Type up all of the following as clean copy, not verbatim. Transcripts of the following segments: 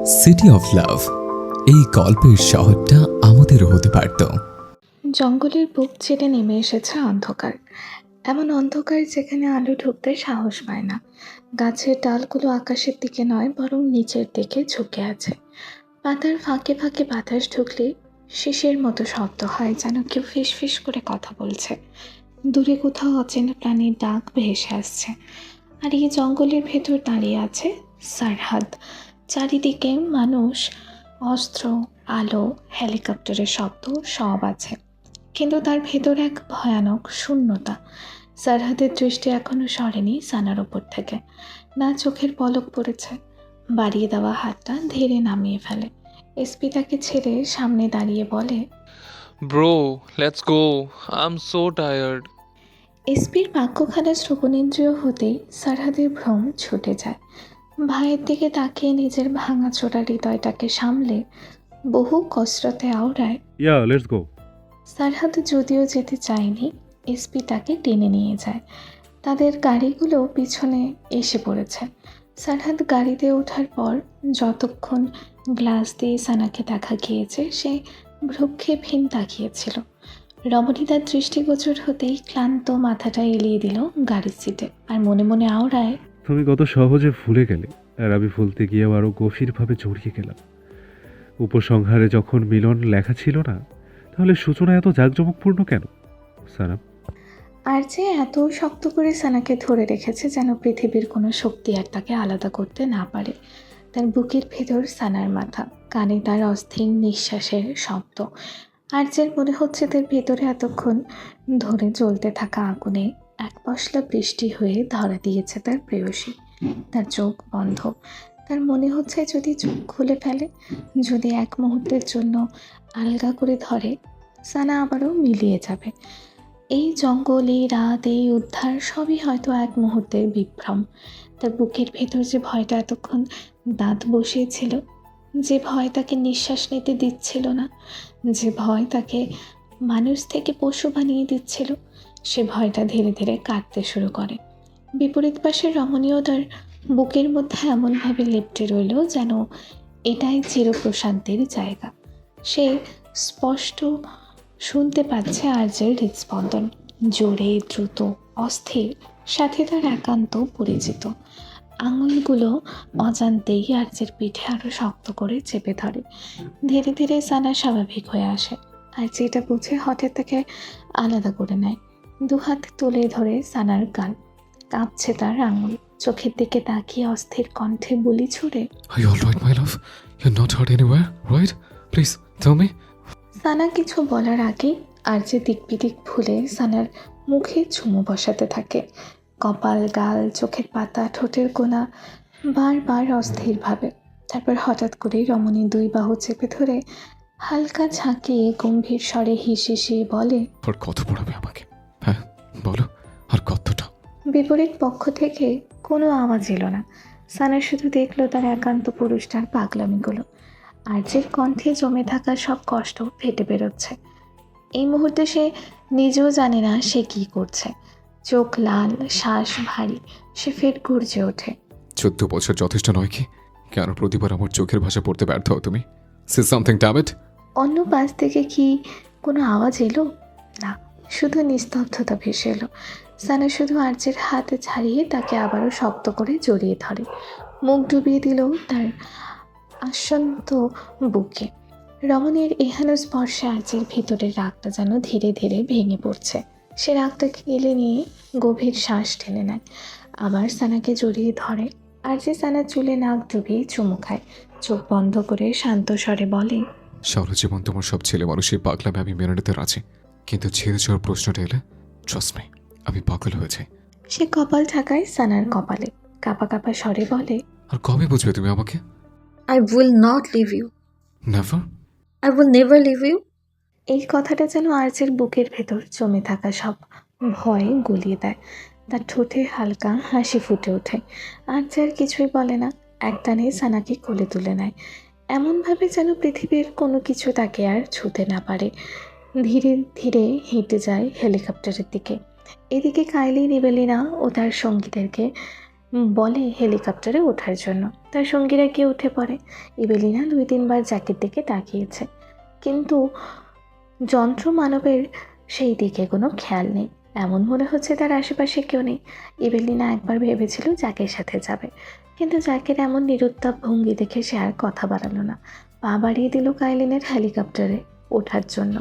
City of love, এই গল্পের শহরটা আমাদেরও হতে পারত। জঙ্গলের বুক চেটে নেমে এসেছে অন্ধকার। এমন অন্ধকার যেখানে আলো ঢুকতে সাহস পায় না। গাছের ডালগুলো আকাশের দিকে নয়, বরং নিচের দিকে ঝুঁকে আছে। পাতার ফাঁকে ফাঁকে বাতাস ঢুকলে শিশির মতো শব্দ হয়, যেন কেউ ফিসফিস করে কথা বলছে। দূরে কোথাও অচেনা প্রাণীর ডাক ভেসে আসছে। আর এই জঙ্গলের ভেতর দাঁড়িয়ে আছে সারহাদ। চারিদিকে মানুষ, অস্ত্র, আলো, হেলিকপ্টারের শব্দ সব আছে, কিন্তু তার ভেতর এক ভয়ানক শূন্যতা। সারহাদের দৃষ্টি এখনো সরেনি সানার ওপর থেকে। না চোখের পলক পড়েছে। বাড়িয়ে দেওয়া হাতটা ধীরে নামিয়ে ফেলে। এসপি তাকে ছেড়ে সামনে দাঁড়িয়ে বলে, Bro, let's go. I'm so tired. এসপির বাক্যখানা শ্রবণেন্দ্রিয় হতেই সারহাদের ভ্রম ছুটে যায়। ভাইয়ের দিকে তাকিয়ে নিজের ভাঙাচোরা হৃদয়টাকে সামলে বহু কসরতে আওড়ায়, Yeah, let's go. সারহাদ যদিও যেতে চায়নি, এসপি তাকে টেনে নিয়ে যায়। তাদের গাড়িগুলো পিছনে এসে পড়েছে। সারহাদ গাড়িতে ওঠার পর যতক্ষণ গ্লাস দিয়ে সানাকে দেখা গিয়েছে, সে ভ্রুক্ষেপহীন তাকিয়েছিল। রমণীতার দৃষ্টিগোচর হতেই ক্লান্ত মাথাটা এলিয়ে দিল গাড়ির সিটে, আর মনে মনে আওড়ায়, তুমি কত সহজে ভুলে গেলে, আর আমি ভুলতে গিয়েও আরও গভীরভাবে জড়িয়ে গেলাম। উপসংহারে যখন মিলন লেখা ছিল না, তাহলে সূচনা এত জাঁকজমকপূর্ণ কেন? সানা, আর যে এত শক্ত করে সানাকে ধরে রেখেছে যেন পৃথিবীর কোনো শক্তি আর তাকে আলাদা করতে না পারে। তার বুকের ভেতর সানার মাথা, কানে তার অস্থির নিঃশ্বাসের শব্দ। আর যে মনে হচ্ছে তার ভেতরে এতক্ষণ ধরে জ্বলতে থাকা আগুনে এক পশলা বৃষ্টি হয়ে ধরা দিয়েছে তার প্রেয়সী। তার চোখ বন্ধ। তার মনে হচ্ছে যদি চোখ খুলে ফেলে, যদি এক মুহূর্তের জন্য আলগা করে ধরে, সানা আবারও মিলিয়ে যাবে। এই জঙ্গল, এই রাত, এই উদ্ধার সবই হয়তো এক মুহূর্তের বিভ্রম। তার বুকের ভেতর যে ভয়টা এতক্ষণ দাঁত বসিয়েছিল, যে ভয় তাকে নিঃশ্বাস নিতে দিচ্ছিল না, যে ভয় তাকে মানুষ থেকে পশু বানিয়ে দিচ্ছিল, সে ভয়টা ধীরে ধীরে কাটতে শুরু করে। বিপরীত পাশের রমণীও তার বুকের মধ্যে এমনভাবে লেপ্টে রইল যেন এটাই চিরপ্রশান্তির জায়গা। সে স্পষ্ট শুনতে পাচ্ছে আর্যের হৃদস্পন্দন, জোরে, দ্রুত, অস্থির, সাথে তার একান্ত পরিচিত। আঙুলগুলো অজান্তেই আর্যের পিঠে আরো শক্ত করে চেপে ধরে। ধীরে ধীরে সানা স্বাভাবিক হয়ে আসে। আর যেটা বুঝে হঠাৎ তাকে আলাদা করে নেয়। দুহাত তুলে ধরে সানার গাল। কাঁপছে তার আঙুল। চোখের দিকে তাকিয়ে অস্থির কণ্ঠে বুলি ছুড়ে, Are you all right, my love? You're not hurt anywhere, right? Please, tell me. সানা কিছু বলার আগেই আর যে দিকবিদিক ভুলে সানার মুখে চুমু বসাতে থাকে। কপাল, গাল, চোখের পাতা, ঠোঁটের কোণা, বারবার অস্থিরভাবে। তারপর হঠাৎ করেই রমণী দুই বাহু চেপে ধরে হালকা ঝাঁকিয়ে গম্ভীর স্বরে হিসিয়ে বলে, আর কত পড়াবে আমাকে? হ্যাঁ, বলো, আর কতটা? বিপরীত পক্ষ থেকে কোনো আওয়াজ এলো না। সানা শুধু দেখলো তার একান্ত পুরুষটার পাগলামিগুলো। আর্যের কণ্ঠে জমে থাকা সব কষ্ট ফেটে বেরোচ্ছে। এই মুহূর্তে সে নিজেও জানে না সে কি করছে। চোখ লাল, শ্বাস ভারী। সে ফের গর্জে ওঠে, 14 বছর যথেষ্ট নয় কি? কেন প্রতিবার আমার চোখের ভাষা পড়তে ব্যর্থ হও তুমি? Say something damn it. অন্য পাশ থেকে কি কোনো আওয়াজ এলো? না, শুধু নিস্তব্ধতা ভেসে এলো। সানা শুধু আর্যের হাতে ছাড়িয়ে তাকে আবারও শক্ত করে জড়িয়ে ধরে। মুখ ডুবিয়ে দিল তার আশন্ত বুকে। রমণীর এহেন স্পর্শে আর্যের ভিতরের রাগটা যেন ধীরে ধীরে ভেঙে পড়ছে। সে রাগটাকে গেলে নিয়ে গভীর শ্বাস ঠেলে নেয়। আবার সানাকে জড়িয়ে ধরে। আর্য সানার চুলে নাক ডুবিয়ে চুমু খায়। চোখ বন্ধ করে শান্ত স্বরে বলে, সারা জীবন তোমার সব ছেলে মানুষের পাগলামে আমি মেনে নিতে রাজি, কিন্তু ছেড়ে যাওয়ার প্রশ্নটা এলে ট্রাস্ট মি, আমি পাগল হয়েছে। সে কপাল ঠাকায় সানার কপালে। কাঁপা কাঁপা স্বরে বলে, আর কবে বুঝবে তুমি আমাকে? I will not leave you. Never. I will never leave you. এই কথাটা যেন আর্যের বুকের ভেতর জমে থাকা সব ভয় গলিয়ে দেয়। তার ঠোঁটে হালকা হাসি ফুটে ওঠে। আর্য আর কিছুই বলে না, একটানে সানাকে কোলে তুলে নেয়, এমনভাবে যেন পৃথিবীর কোনো কিছু তাকে আর ছুঁতে না পারে। ধীরে ধীরে হেঁটে যায় হেলিকপ্টারের দিকে। এদিকে কাইলি, নিবেলিনা ও তার সঙ্গীদেরকে বলে হেলিকপ্টারে ওঠার জন্য। তার সঙ্গীরা গিয়ে উঠে পড়ে। ইবেলিনা 2-3 বার জ্যাকের দিকে তাকিয়েছে, কিন্তু যন্ত্র মানবের সেই দিকে কোনো খেয়াল নেই। এমন মনে হচ্ছে তার আশেপাশে কেউ নেই। ইবেলিনা একবার ভেবেছিল জ্যাকের সাথে যাবে, কিন্তু জ্যাকের এমন নিরুত্তাপ ভঙ্গি দেখে সে আর কথা বাড়ালো না। পা বাড়িয়ে দিল কাইলিনের হেলিকপ্টারে ওঠার জন্য,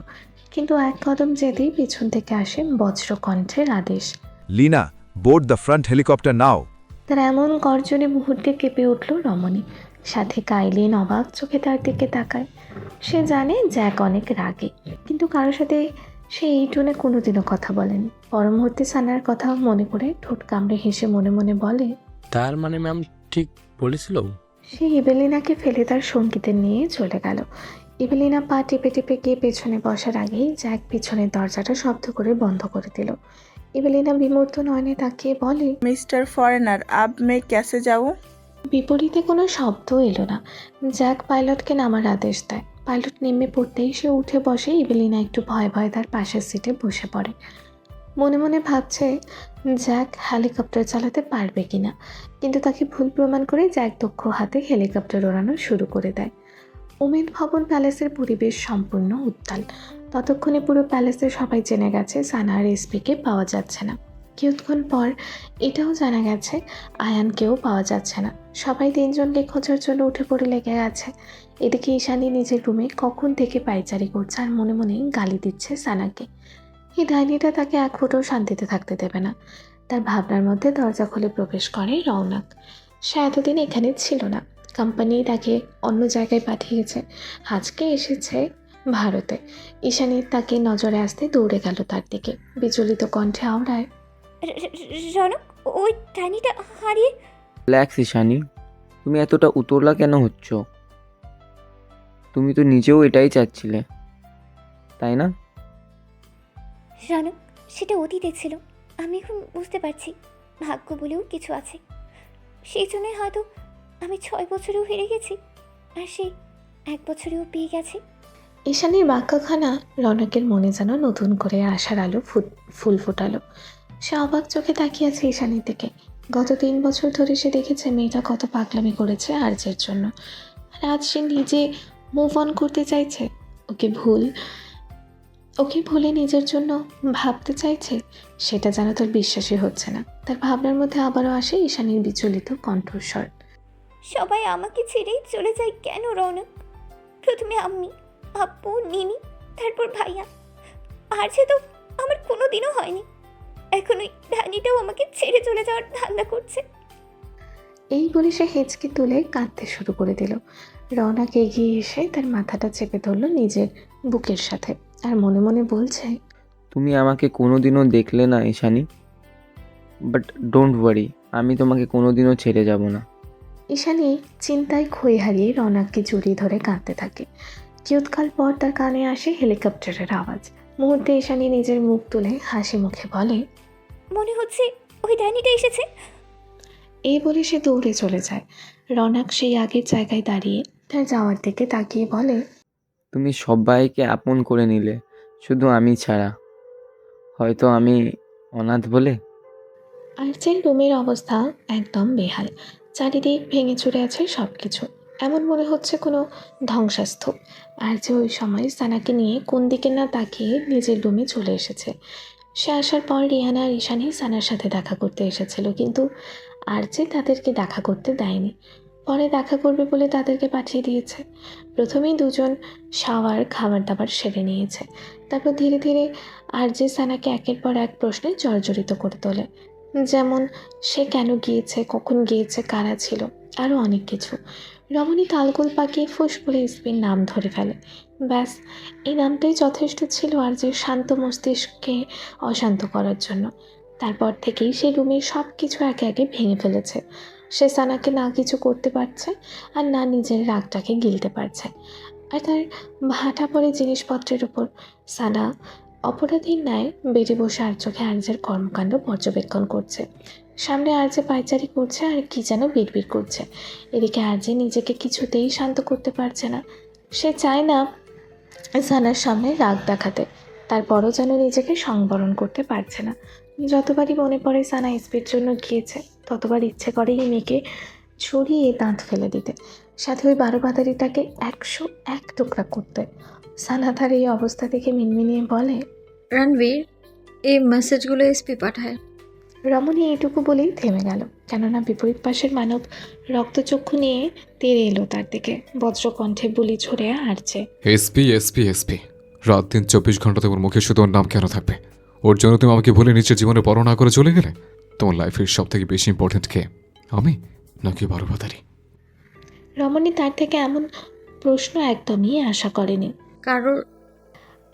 কিন্তু এক কদম যেতেই পিছন থেকে আসে বজ্র কণ্ঠের আদেশ। Lina, board the front helicopter now. তার এমন গর্জনে মুহূর্তে কেঁপে উঠল রমণী। সাথে কাইলিন অবাক চোখে তার দিকে তাকায়। সে জানে জ্যাক অনেক রাগে, কিন্তু কারোর সাথে সে এই টোনে কোনোদিনও কথা বলেনি। পর মুহূর্তে সানার কথা মনে করে ঠোঁট কামড়ে হেসে মনে মনে বলে, তার মানে ম্যাম ঠিক বলেছিল। সে ইবেলিনাকে ফেলে তার সঙ্গীতে নিয়ে চলে গেল। ইবেলিনা পা টিপে টিপে গিয়ে পেছনে বসার আগেই জ্যাক পিছনের দরজাটা শব্দ করে বন্ধ করে দিল। ইবেলিনা বিমূর্ত নয়নে তাকিয়ে বলে, मिस्टर फॉरेनर अब मैं कैसे जाऊँ? বিপরীতে কোনো শব্দ এলো না। জ্যাক পাইলটকে নামার আদেশ দেয়। পাইলট নেমে পড়তেই সে উঠে বসে। ইবেলিনা একটু ভয়ে ভয়ে তার পাশের সিটে বসে পড়ে। মনে মনে ভাবছে জ্যাক হেলিকপ্টার চালাতে পারবে কিনা, কিন্তু তাকে ভুল প্রমাণ করে জ্যাক দক্ষ হাতে হেলিকপ্টার ওড়ানো শুরু করে দেয়। উমেদ ভবন প্যালেসের পরিবেশ সম্পূর্ণ উত্তাল। ততক্ষণে পুরো প্যালেসে সবাই জেনে গেছে সানা আর এসপিকে পাওয়া যাচ্ছে না। কিছুক্ষণ পর এটাও জানা গেছে আয়ানকেও পাওয়া যাচ্ছে না। সবাই 3জনকে খোঁজার জন্য উঠে পড়ে লেগে গেছে। এদিকে ঈশানী নিজের রুমে কখন থেকে পায়চারি করছে আর মনে মনে গালি দিচ্ছে সানাকে। এই ডাইনিটা তাকে এক ফোঁটাও শান্তিতে থাকতে দেবে না। তার ভাবনার মধ্যে দরজা খুলে প্রবেশ করে রৌনক। সে এতদিন এখানে ছিল না, কোম্পানি তাকে অন্য জায়গায় পাঠিয়েছে। আজকে এসেছে ভারতে। ঈশানী তাকে নজরে আসতে দৌড়ে গেল তার দিকে, বিচলিত কণ্ঠে আওড়ায়, রনক, ওই ডাইনিটা হারিয়ে। রিল্যাক্স ঈশানী, তুমি এতটা উতলা কেন হচ্ছ? তুমি তো নিজেও এটাই চাচ্ছিলে, তাই না? রনক, সেটা অতীতে ছিল। আমি এখন বুঝতে পারছি ভাগ্য বলেও কিছু আছে। সেই জন্যই হয়তো আমি 6 বছরেও হেরে গেছি, আর সে 1 বছরেও পেয়ে গেছে। ঈশানীর বাক্যখানা রনকের মনে যেন নতুন করে আশার আলো ফুল ফোটালো। সে অবাক চোখে তাকিয়ে আছে ঈশানীর দিকে। গত 3 বছর ধরে সে দেখেছে মেয়েটা কত পাগলামি করেছে আর্যের জন্য, আর আজ সে নিজে মুভ অন করতে চাইছে। ওকে ভুলে নিজের জন্য ভাবতে চাইছে। সেটা যেন তার বিশ্বাসই হচ্ছে না। তার ভাবনার মধ্যে আবারও আসে ঈশানীর বিচলিত কণ্ঠস্বর। সবাই আমাকে ছেড়েই চলে যায় কেন রনক? প্রথমে আমি, আপু, নিনি, তারপর ভাইয়া। আর সে তো আমার কোনো দিনও হয়নি। এখন ওই ডাইনিটাও আমাকে ছেড়ে চলে যাওয়ার ধান্দা করছে। এই বলে সে হেঁচকে তুলে কাঁদতে শুরু করে দিল। রওনাক এগিয়ে এসে তার মাথাটা চেপে ধরল নিজের বুকের সাথে, আর মনে মনে বলছে, তুমি আমাকে কোনোদিনও দেখলে না ঈশানী, বাট ডোন্ট ওয়ারি, আমি তোমাকে কোনোদিনও ছেড়ে যাব না। ঈশানী চিন্তায় খই হারিয়ে রওনাককে জড়িয়ে ধরে কাঁদতে থাকে। কিয়ৎকাল পর তার কানে আসে হেলিকপ্টারের আওয়াজ। মুহূর্তে ঈশানী নিজের মুখ তুলে হাসি মুখে বলে, মনে হচ্ছে ওই ডাইনিটা এসেছে। এই বলে সে দৌড়ে চলে যায়। রওনাক সেই আগের জায়গায় দাঁড়িয়ে তার যাওয়ার দিকে তাকিয়ে বলে, তুমি সবাইকে আপন করে নিলে, শুধু আমি ছাড়া। হয়তো আমি অনাথ বলে। আর্চের রুমের অবস্থা একদম বেহাল। চারিদিক ভেঙে চুরে আছে সব কিছু। এমন মনে হচ্ছে কোনো ধ্বংসস্তূপ। আর্চে ওই সময় সানাকে নিয়ে কোন দিকে না তাকিয়ে নিজের রুমে চলে এসেছে। সে আসার পর রিহানা আর ঈশানী সানার সাথে দেখা করতে এসেছিল, কিন্তু আর্চে তাদেরকে দেখা করতে দেয়নি। পরে দেখা করবে বলে তাদেরকে পাঠিয়ে দিয়েছে। প্রথমেই 2জন শাওয়ার খাবার দাবার সেরে নিয়েছে। তারপর ধীরে ধীরে আর্যে সানাকে একের পর এক প্রশ্নে জর্জরিত করে তোলে, যেমন সে কেন গিয়েছে, কখন গিয়েছে, কারা ছিল, আরও অনেক কিছু। রমণী তালগোল পাকিয়ে ফুস বলে এসপির নাম ধরে ফেলে। ব্যাস, এই নামটাই যথেষ্ট ছিল আর্যের শান্ত মস্তিষ্ককে অশান্ত করার জন্য। তারপর থেকেই সে রুমের সব কিছু একে একে ভেঙে ফেলেছে। সে সানাকে না কিছু করতে পারছে আর না নিজের রাগটাকে গিলতে পারছে। আর তার ভাটা পড়ে জিনিসপত্রের উপর সানা অপরাধীর ন্যায় বেড়ে বসে আর চোখে আর্যের কর্মকাণ্ড পর্যবেক্ষণ করছে। সামনে আর্যে পায়চারি করছে আর কি যেন বিড়বিড় করছে। এদিকে আর্যে নিজেকে কিছুতেই শান্ত করতে পারছে না। সে চায় না সানার সামনে রাগ দেখাতে, তারপরও যেন নিজেকে সংবরণ করতে পারছে না। যতবারই মনে পড়ে সানা এসপির জন্য গিয়েছে, ততবার ইচ্ছে করে এই মেয়েকে ছড়িয়ে দাঁত ফেলে দিতে, সাথে ওই 12 বাতারিটাকে 101 টুকরা করতে। সানা তার এই অবস্থা দেখে মিনমিনিয়ে বলে, রণবীর এই মেসেজগুলো এসপি পাঠায়। রমণী এইটুকু বলেই থেমে গেল, কেননা বিপরীত পাশের মানব রক্তচক্ষু নিয়ে তেড়ে এলো তার দিকে, বজ্রকণ্ঠে বুলি ছড়ে হারছে। এসপি এসপি এসপি, রাত দিন 24 ঘন্টা তোমার মুখে শুধু ওর নাম কেন থাকবে? ওর জন্য তুমি আমাকে ভুলে নিচের জীবনে বড় না করে চলে গেলে? তোমার লাইফের সব থেকে বেশি ইম্পর্টেন্ট কে, আমি নাকি 12 বাতারি? রমণী তার থেকে এমন প্রশ্ন একদমই আশা করেনি। কারোর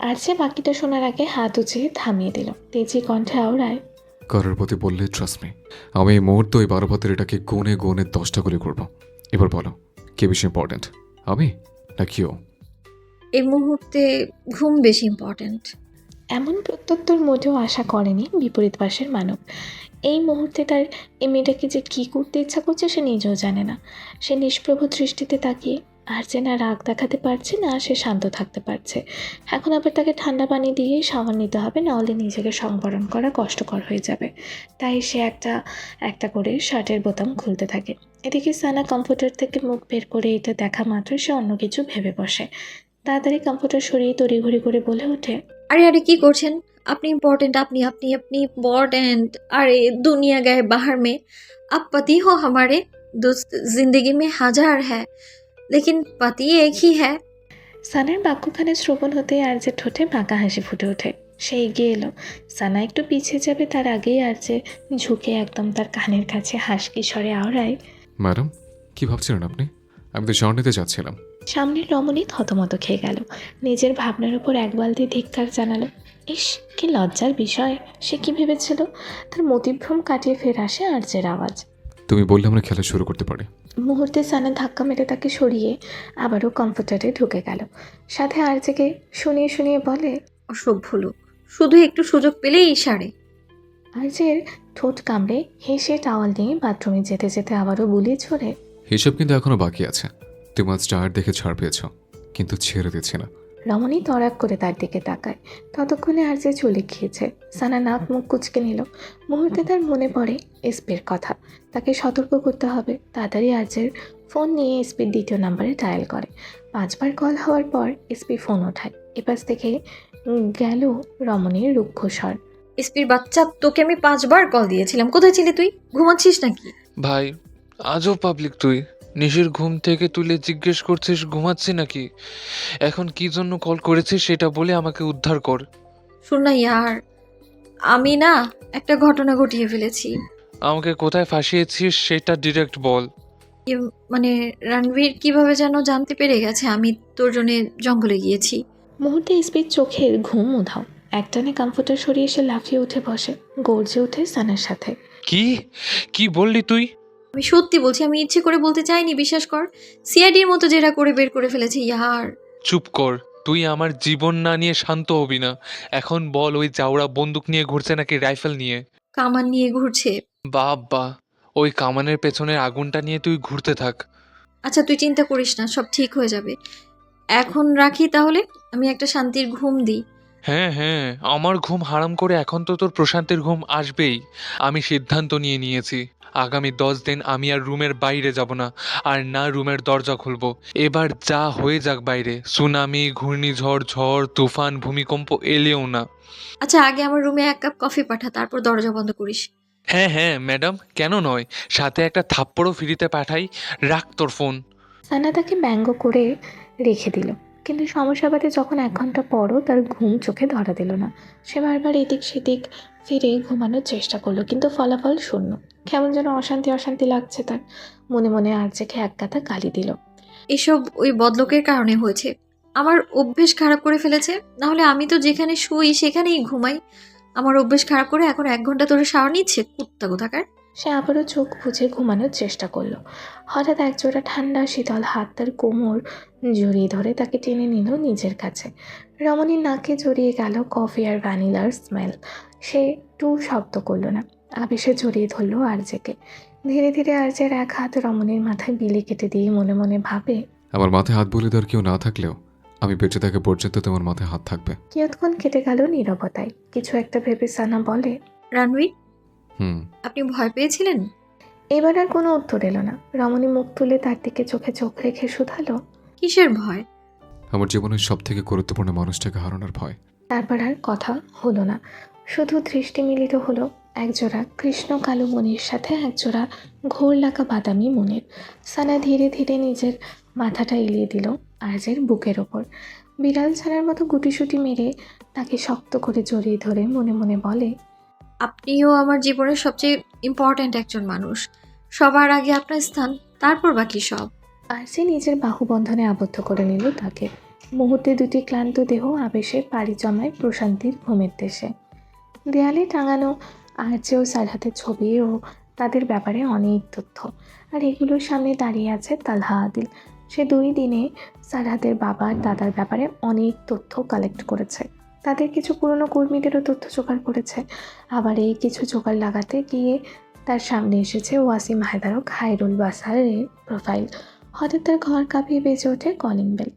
আর সে বাকিটা শোনার আগে হাত উঁচিয়ে থামিয়ে দিল, তেজি কণ্ঠে আওড়ায়, কারোর প্রতি বললে ট্রাস্ট মি, আমি এই মুহূর্তে ওই 12 বাতারিটাকে গুনে গুনে 10টা করে করবো। এবার বলো, কে বেশি ইম্পর্টেন্ট, আমি নাকি ও? এই মুহূর্তে ঘুম বেশি ইম্পর্ট্যান্ট। এমন প্রত্যুত্তর মোটেও আশা করেনি বিপরীত পাশের মানব। এই মুহূর্তে তার এই মেয়েটাকে যে কী করতে ইচ্ছা করছে সে নিজেও জানে না। সে নিষ্প্রভ দৃষ্টিতে তাকিয়ে আর যে না রাগ দেখাতে পারছে না সে শান্ত থাকতে পারছে। এখন আবার তাকে ঠান্ডা পানি দিয়ে সাবান নিতে হবে, নাহলে নিজেকে সংবরণ করা কষ্টকর হয়ে যাবে। তাই সে একটা একটা করে শার্টের বোতাম খুলতে থাকে। এদিকে সানা কম্পিউটার থেকে মুখ বের করে এটা দেখা মাত্র সে অন্য কিছু ভেবে বসে। তাড়াতাড়ি কম্পিউটার সরিয়ে তড়িঘড়ি করে বলে ওঠে, আরে আরে কি করছেন আপনি? ইম্পর্টেंट আপনি আপনি আপনি इम्पोर्टेंट। अरे दुनिया गए बाहर में आप पति हो हमारे। दोस्त जिंदगी में हजार है लेकिन पति एक ही है। সানার বাক্যখানে শ্রবণ হতেই আর যে ঠোঁটে বাঁকা হাসি ফুটে ওঠে। সে এগিয়ে এলো, সানা একটু পিছিয়ে যাবে তার আগেই আর যে ঝুঁকে একদম তার কানের কাছে হাসকি স্বরে আওড়ায়, ম্যাডাম, কি ভাবছিলেন আপনি? আমি তো জার্নিতে যাচ্ছিলাম। সামনের রমণী থতমত খেয়ে গেল, নিজের ভাবনার উপর এক বালতি ধিক্কার জানালো। ইস, কি লজ্জার বিষয়! সে কি ভেবেছিল? তার মতিভ্রম কাটিয়ে ফের আসে আর্যের আওয়াজ, তুমি বললে আমরা খেলা শুরু করতে পারি। মুহূর্তে সানা ধাক্কা মেরে তাকে সরিয়ে আবারও কম্পিউটারে ঢুকে গেল। সাথে আর্যকে শুনিয়ে শুনিয়ে বলে, অসভ্য লোক, শুধু একটু সুযোগ পেলেই ইশারে। আর্যের ঠোঁট কামড়ে হেসে টাওয়াল নিয়ে বাথরুমে যেতে যেতে আবারও বুলি ছড়ে, হিসাব কিন্তু এখনো বাকি আছে। তুমি আজ টায়ার দেখে ছাড় পেয়েছ, কিন্তু ছেড়ে দিচ্ছি না। রমণী তড়াক করে তার দিকে তাকায়। ততক্ষণে আর যে চলে গিয়েছে। সানা নাক মুখ কুচকে নিল। মুহূর্তে তার মনে পড়ে এসপির কথা, তাকে সতর্ক করতে হবে। তাড়াতাড়ি আর্যের ফোন নিয়ে এসপির দ্বিতীয় নাম্বারে ডায়াল করে। 5 বার কল হওয়ার পর এসপি ফোন ওঠায়। এপাশ থেকে গেল রমণীর রুক্ষ স্বর, এসপির বাচ্চা, তোকে আমি 5 বার কল দিয়েছিলাম, কোথায় ছিলি তুই? ঘুমাচ্ছিস নাকি? ভাই, আজও পাবলিক তুই নিশির ঘুম থেকে তুলে জিজ্ঞেস করছিস ঘুমাচ্ছি নাকি? এখন কি জন্য কল করেছিস সেটা বলে আমাকে উদ্ধার কর। শোন না ইয়ার, আমি না একটা ঘটনা ঘটিয়ে ফেলেছি। আমাকে কোথায় ফাঁসিয়েছিস সেটা ডিরেক্ট বল। মানে রণবীর কিভাবে যেন জানতে পেরে গেছে আমি তোর জন্য জঙ্গলে গিয়েছি। মুহূর্তে এসপির চোখের ঘুম উধাও। একটানে কম্পিউটার সরিয়ে এসে লাফিয়ে উঠে বসে, গর্জে ওঠে সানার সাথে, কি কি বললি তুই? আমি সত্যি বলছি, আমি ইচ্ছে করে বলতে চাইনি, বিশ্বাস কর। সিআইডির মতো যেটা করে বের করে ফেলেছে ইয়ার। চুপ কর, তুই আমার জীবন না নিয়ে শান্ত হবি না। এখন বল, ওই চাওড়া বন্দুক নিয়ে ঘুরছে নাকি রাইফেল নিয়ে? কামান নিয়ে ঘুরছে। বাবা, ওই কামানের পেছনের আগুনটা নিয়ে তুই ঘুরতে থাক। আচ্ছা তুই চিন্তা করিস না, সব ঠিক হয়ে যাবে। এখন রাখি তাহলে, আমি একটা শান্তির ঘুম দিই। হ্যাঁ হ্যাঁ, আমার ঘুম হারাম করে এখন তো তোর প্রশান্তের ঘুম আসবেই। আমি সিদ্ধান্ত নিয়ে নিয়েছি, আগামী 10 দিন আমি আর রুমের বাইরে যাব না, আর না রুমের দরজা খুলবো। এবার যা হয়ে যাক বাইরে, সুনামি, ঘূর্ণিঝড়, ঝড়, তুফান, ভূমিকম্প এলেও না। আচ্ছা আগে আমার রুমে 1 কাপ কফি পাঠা, তারপর দরজা বন্ধ করিস। হ্যাঁ হ্যাঁ ম্যাডাম, কেন নয়, সাথে একটা থাপ্পড়ও ফ্রিতে পাঠাই। রাখ তোর ফোন। সানা তাকে ব্যঙ্গ করে রেখে দিল। কিন্তু সমস্যা বাদে যখন 1 ঘন্টা পরও তার ঘুম চোখে ধরা দিল না। সে বারবার এদিক সেদিক ফিরে ঘুমানোর চেষ্টা করলো, কিন্তু ফলাফল শূন্য। কেমন যেন অশান্তি অশান্তি লাগছে তার। মনে মনে আর্যকে এক গাদা গালি দিল। এসব ওই বদলোকের কারণে হয়েছে, আমার অভ্যেস খারাপ করে ফেলেছে। নাহলে আমি তো যেখানে শুই সেখানেই ঘুমাই। আমার অভ্যেস খারাপ করে এখন 1 ঘন্টা ধরে শাওয়ার নিচ্ছে, কুত্তা কোথাকার। সে আবারও চোখ বুজে ঘুমানোর চেষ্টা করলো। হঠাৎ একজোড়া ঠান্ডা শীতল হাত তার কোমর জড়িয়ে ধরে তাকে টেনে নিল নিজের কাছে। রমণীর নাকে জড়িয়ে গেল কফি আর ভ্যানিলার স্মেল। সে টু শব্দ করলো না, আবেশে জড়িয়ে ধরলো আর্যকে। ধীরে ধীরে আর্যের এক হাত রমণীর মাথায় বিলি কেটে দিয়ে মনে মনে ভাবে, আমার মাথায় হাত বলে দেওয়ার কেউ না থাকলেও আমি বেঁচে থাকা পর্যন্ত তোমার মাথায় হাত থাকবে। কিয়ৎক্ষণ কেটে গেল নীরবতায়। কিছু একটা ভেবে সানা বলে, রণবীর, হুম। আপনি ভয় পেয়েছিলেন? এবার আর কোনো উত্তর এলো না। রমণী মুখ তুলে তার দিকে চোখে চোখ রেখে শুধালো, কিসের ভয়? আমার জীবনের সব থেকে গুরুত্বপূর্ণ মানুষটাকে হারানোর ভয়। তারপর আর কথা হলো না, শুধু দৃষ্টি মিলিত হলো একজোড়া কৃষ্ণ কালো মনির সাথে একজোড়া ঘোর লাগা বাদামি মনের। সানা ধীরে ধীরে নিজের মাথাটা এলিয়ে দিল আরজের বুকের ওপর। বিড়াল ছানার মতো গুটিসুটি মেরে তাকে শক্ত করে জড়িয়ে ধরে মনে মনে বলে, আপনিও আমার জীবনের সবচেয়ে ইম্পর্ট্যান্ট একজন মানুষ। সবার আগে আপনার স্থান, তারপর বাকি সব। আরজে নিজের বাহুবন্ধনে আবদ্ধ করে নিল তাকে। মুহূর্তে দুটি ক্লান্ত দেহ আবেশে পাড়ি জমায় প্রশান্তির ঘুমের দেশে। দেয়ালে টাঙানো আরজে ও সারহাতের ছবি ও তাদের ব্যাপারে অনেক তথ্য, আর এগুলোর সামনে দাঁড়িয়ে আছে তালহা আদিল। সে 2 দিনে সারহাতের বাবা আর দাদার ব্যাপারে অনেক তথ্য কালেক্ট করেছে। তাদের কিছু পুরনো কর্মীদেরও তথ্য জোগাড় করেছে। আবার এই কিছু জোগাড় লাগাতে গিয়ে তার সামনে এসেছে ওয়াসিম হায়দার ও খায়রুল বাসারের প্রোফাইল। হঠাৎ তার ঘর কাঁপিয়ে বেজে ওঠে কলিং বেল।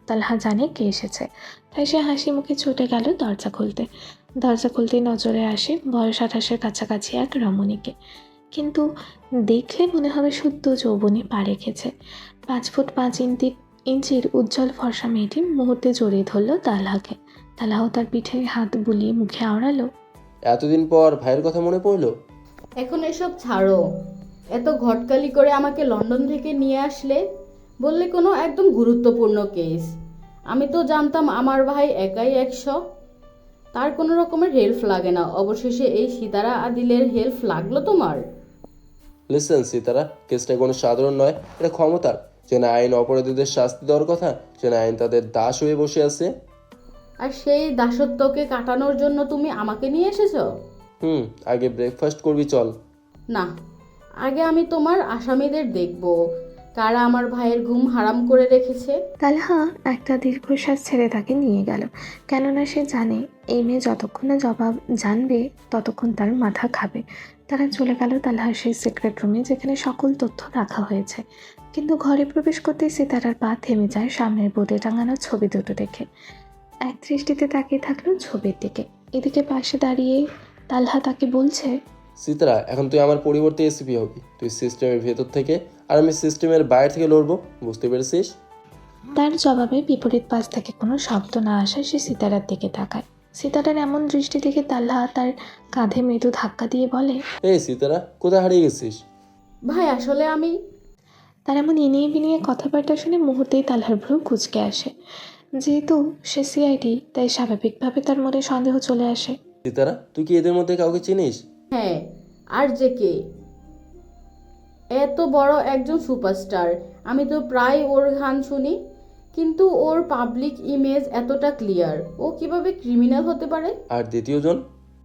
তালহা জানে কে এসেছে, তাই সে হাসি মুখে ছুটে গেল দরজা খুলতে। দরজা খুলতেই নজরে আসে বয়স 28-এর কাছাকাছি এক রমণীকে। কিন্তু দেখলে মনে হবে শুদ্ধ যৌবনে পা রেখেছে। 5 ফুট 5 ইঞ্চির উজ্জ্বল ফর্সা মেয়েটি মুহূর্তে জড়িয়ে ধরল তালহাকে। তালহাও তার পিঠে হাত বুলিয়ে মুখে আওড়ালো, এতদিন পর ভাইয়ের কথা মনে পড়লো? এখন এসব ছাড়ো। এত ঘটকালি করে আমাকে লন্ডন থেকে নিয়ে আসলে, বললে কোনো একদম গুরুত্বপূর্ণ কেস। আমি তো জানতাম আমার ভাই একাই 100, তার কোনো রকমের হেল্প লাগে না। অবশেষে এই সিতারা আদিলের হেল্প লাগলো তোমার? লিসেন সিতারা, কেসটা কোনো সাধারণ নয়, এটা ক্ষমতার। যেন আইন অপরাধীদের শাস্তি দেওয়ার কথা, যেন আইন তাদের দাস হয়ে বসে আছে। আর সেই দাসত্বকে কাটানোর জন্য তুমি আমাকে নিয়ে এসেছো? আগে ব্রেকফাস্ট করবি চল। না, আগে আমি তোমার আসামিদের দেখব, কারা আমার ভাইয়ের ঘুম হারাম করে রেখেছে। তালহা একটা দীর্ঘশ্বাস ছেড়ে তাকে নিয়ে গেল, কেননা সে জানে এই মেয়ে যতক্ষণ না জবাব জানবে ততক্ষণ তার মাথা খাবে। তারা চলে গেল তালহার সেই সিক্রেট রুমে, যেখানে সকল তথ্য রাখা হয়েছে। কিন্তু ঘরে প্রবেশ করতেই সিতারার পা থেমে যায় সামনের বোর্ডে টাঙানো ছবি দুটো দেখে। এক দৃষ্টিতে তাকিয়ে থাকলো ছবির দিকে। এদিকে পাশে দাঁড়িয়ে তালহা তাকে বলছে, সিতারা, এখন তুই আমার পরিবর্তে এসিপি হবি। তুই সিস্টেমের ভেতর থেকে আর আমি সিস্টেমের বাইরে থেকে লড়বো, বুঝতে পেরেছিস? তার জবাবে বিপরীত পাশ থেকে কোনো শব্দ না আসায় সে সিতারার দিকে তাকায়। সিতারার এমন দৃষ্টি দেখে তালহা তার কাঁধে মৃদু ধাক্কা দিয়ে বলে, এই সিতারা, কোথায় হারিয়ে গেছিস? ভাই আসলে আমি। তার এমন ইনিয়ে বিনিয়ে কথাবার্তা শুনে মুহূর্তেই তালহার ভ্রু কুঁচকে আসে। যেহেতু সে সিআইডি, তাই স্বাভাবিকভাবে তার মনে সন্দেহ চলে আসে। সিতারা, তুই কি এদের মধ্যে কাউকে চিনিস? হ্যাঁ, আর যে কে? এত বড় একজন সুপারস্টার, আমি তো প্রায় ওর গান শুনি, কিন্তু ওর পাবলিক ইমেজ এতটা ক্লিয়ার, ও কিভাবে ক্রিমিনাল হতে পারে? আর দ্বিতীয়জন?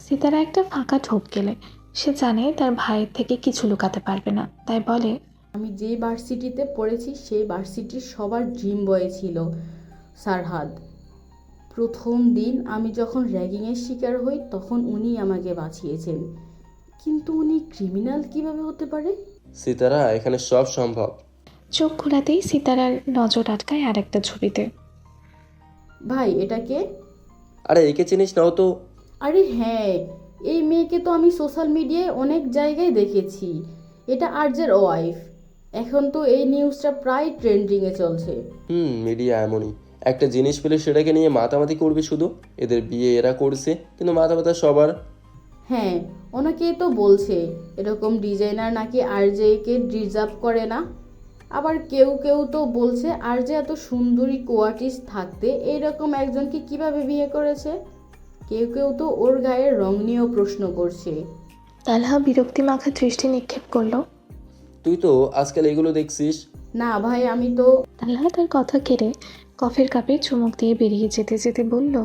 সিতারা একটা ফাঁকা ঠোক গেলে। সে জানে তার ভাইয়ের থেকে কিছু লুকাতে পারবে না, তাই বলে, আমি যে ভার্সিটিতে পড়েছি সেই ভার্সিটির সবার ড্রিম বয় ছিল সারহাদ। প্রথম দিন আমি যখন র্যাগিংয়ের শিকার হই তখন উনি আমাকে বাঁচিয়েছেন, কিন্তু উনি ক্রিমিনাল কিভাবে হতে পারে? সিতারা, এখানে সব সম্ভব। চোখ ঘোরাতেই সিতারার নজর আটকায় আরেকটা ছবিতে। ভাই এটা কে? আরে একে চিনিস না? ও তো। আরে হ্যাঁ, এই মেয়েকে তো আমি সোশ্যাল মিডিয়ায় অনেক জায়গায় দেখেছি। এটা আরজের ওয়াইফ। এখন তো এই নিউজটা প্রায় ট্রেন্ডিংয়ে চলছে। মিডিয়া এমনই, একটা জিনিস পেলে সেটাকে নিয়ে মাতামাতি করবি শুধু। এদের বিয়ে এরা করছে, কিন্তু মাথা ব্যথা সবার। হ্যাঁ, অনেকেই তো বলছে এরকম ডিজাইনার নাকি আরজেকে ডিজার্ভ করে না। আবার কেউ কেউ তো বলছে আরজে এত সুন্দরী কোয়ার্টিস্ট থাকতে এইরকম একজনকে কিভাবে বিয়ে করেছে। কেউ কেউ তো ওর গায়ের রং নিয়েও প্রশ্ন করছে। তালহা বিরক্তি মাখা দৃষ্টি নিক্ষেপ করলো। তুই তো আজকাল এগুলো দেখছিস? না ভাই, আমি তো। তালহা তার কথা কেড়ে কফির কাপে চুমুক দিয়ে বেরিয়ে যেতে যেতে বলল,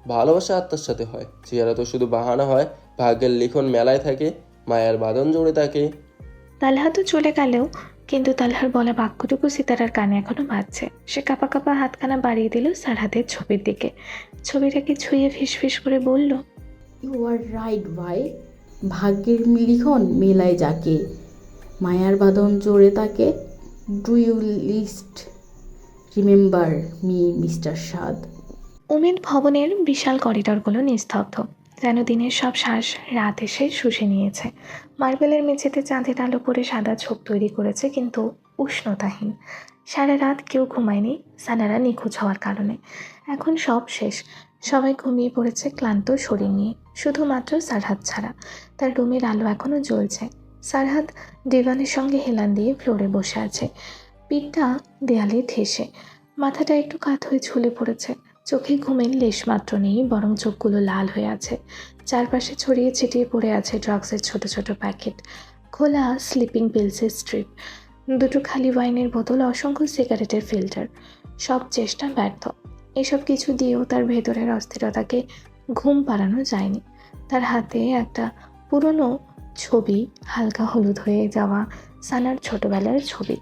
ভালোবাসা আত্মার সাথে হয়, চেহারা তো শুধু বাহানা হয়। ভাগ্যের লিখন মেলায় থাকে, মায়ার বাঁধন জোড়ে থাকে। তালহা তো চলে গেলেও কিন্তু তালহার বলা বাক্যটুকু সিতারার কানে এখনো বাজছে। সে কাঁপা কাঁপা হাতখানা বাড়িয়ে দিল সারহাদের ছবির দিকে। ছবিটাকে ছুঁয়ে ফিসফিস করে বলল, ইউ আর রাইট ভাই, ভাগ্যের লিখন মেলায় যাকে, মায়ার বাঁধন জোড়ে তাকে। Do you least remember me mister Saad? Umaid ভবনের বিশাল করিডরগুলো নিস্তব্ধ। যেন দিনের সব শ্বাস রাত এসে শুষে নিয়েছে। মার্বেলের মেঝেতে চাঁদের আলো পড়ে সাদা ছোপ তৈরি করেছে, কিন্তু উষ্ণতাহীন। সারা রাত কেউ ঘুমায়নি সানারা নিখোঁজ হওয়ার কারণে। এখন সব শেষ, সবাই ঘুমিয়ে পড়েছে ক্লান্ত শরীর নিয়ে, শুধুমাত্র সারহাদ ছাড়া। তার রুমের আলো এখনও জ্বলছে। সারহাদ ডিভানের সঙ্গে হেলান দিয়ে ফ্লোরে বসে আছে, পিঠটা দেয়ালে ঠেসে। মাথাটা একটু কাত হয়ে ঝুলে পড়েছে। চোখে ঘুমের লেশমাত্র নেই, বরং চোখগুলো লাল হয়ে আছে। চারপাশে ছড়িয়ে ছিটিয়ে পড়ে আছে ড্রাগসের ছোট ছোট প্যাকেট, খোলা স্লিপিং পিলসের স্ট্রিপ, দুটো খালি ওয়াইনের বোতল, অসংখ্য সিগারেটের ফিল্টার। সব চেষ্টা ব্যর্থ। এসব কিছু দিয়েও তার ভেতরের অস্থিরতাকে ঘুম পাড়ানো যায়নি। তার হাতে একটা পুরনো ছবি, হালকা হলুদ হয়ে যাওয়া সানার ছোটবেলার ছবি,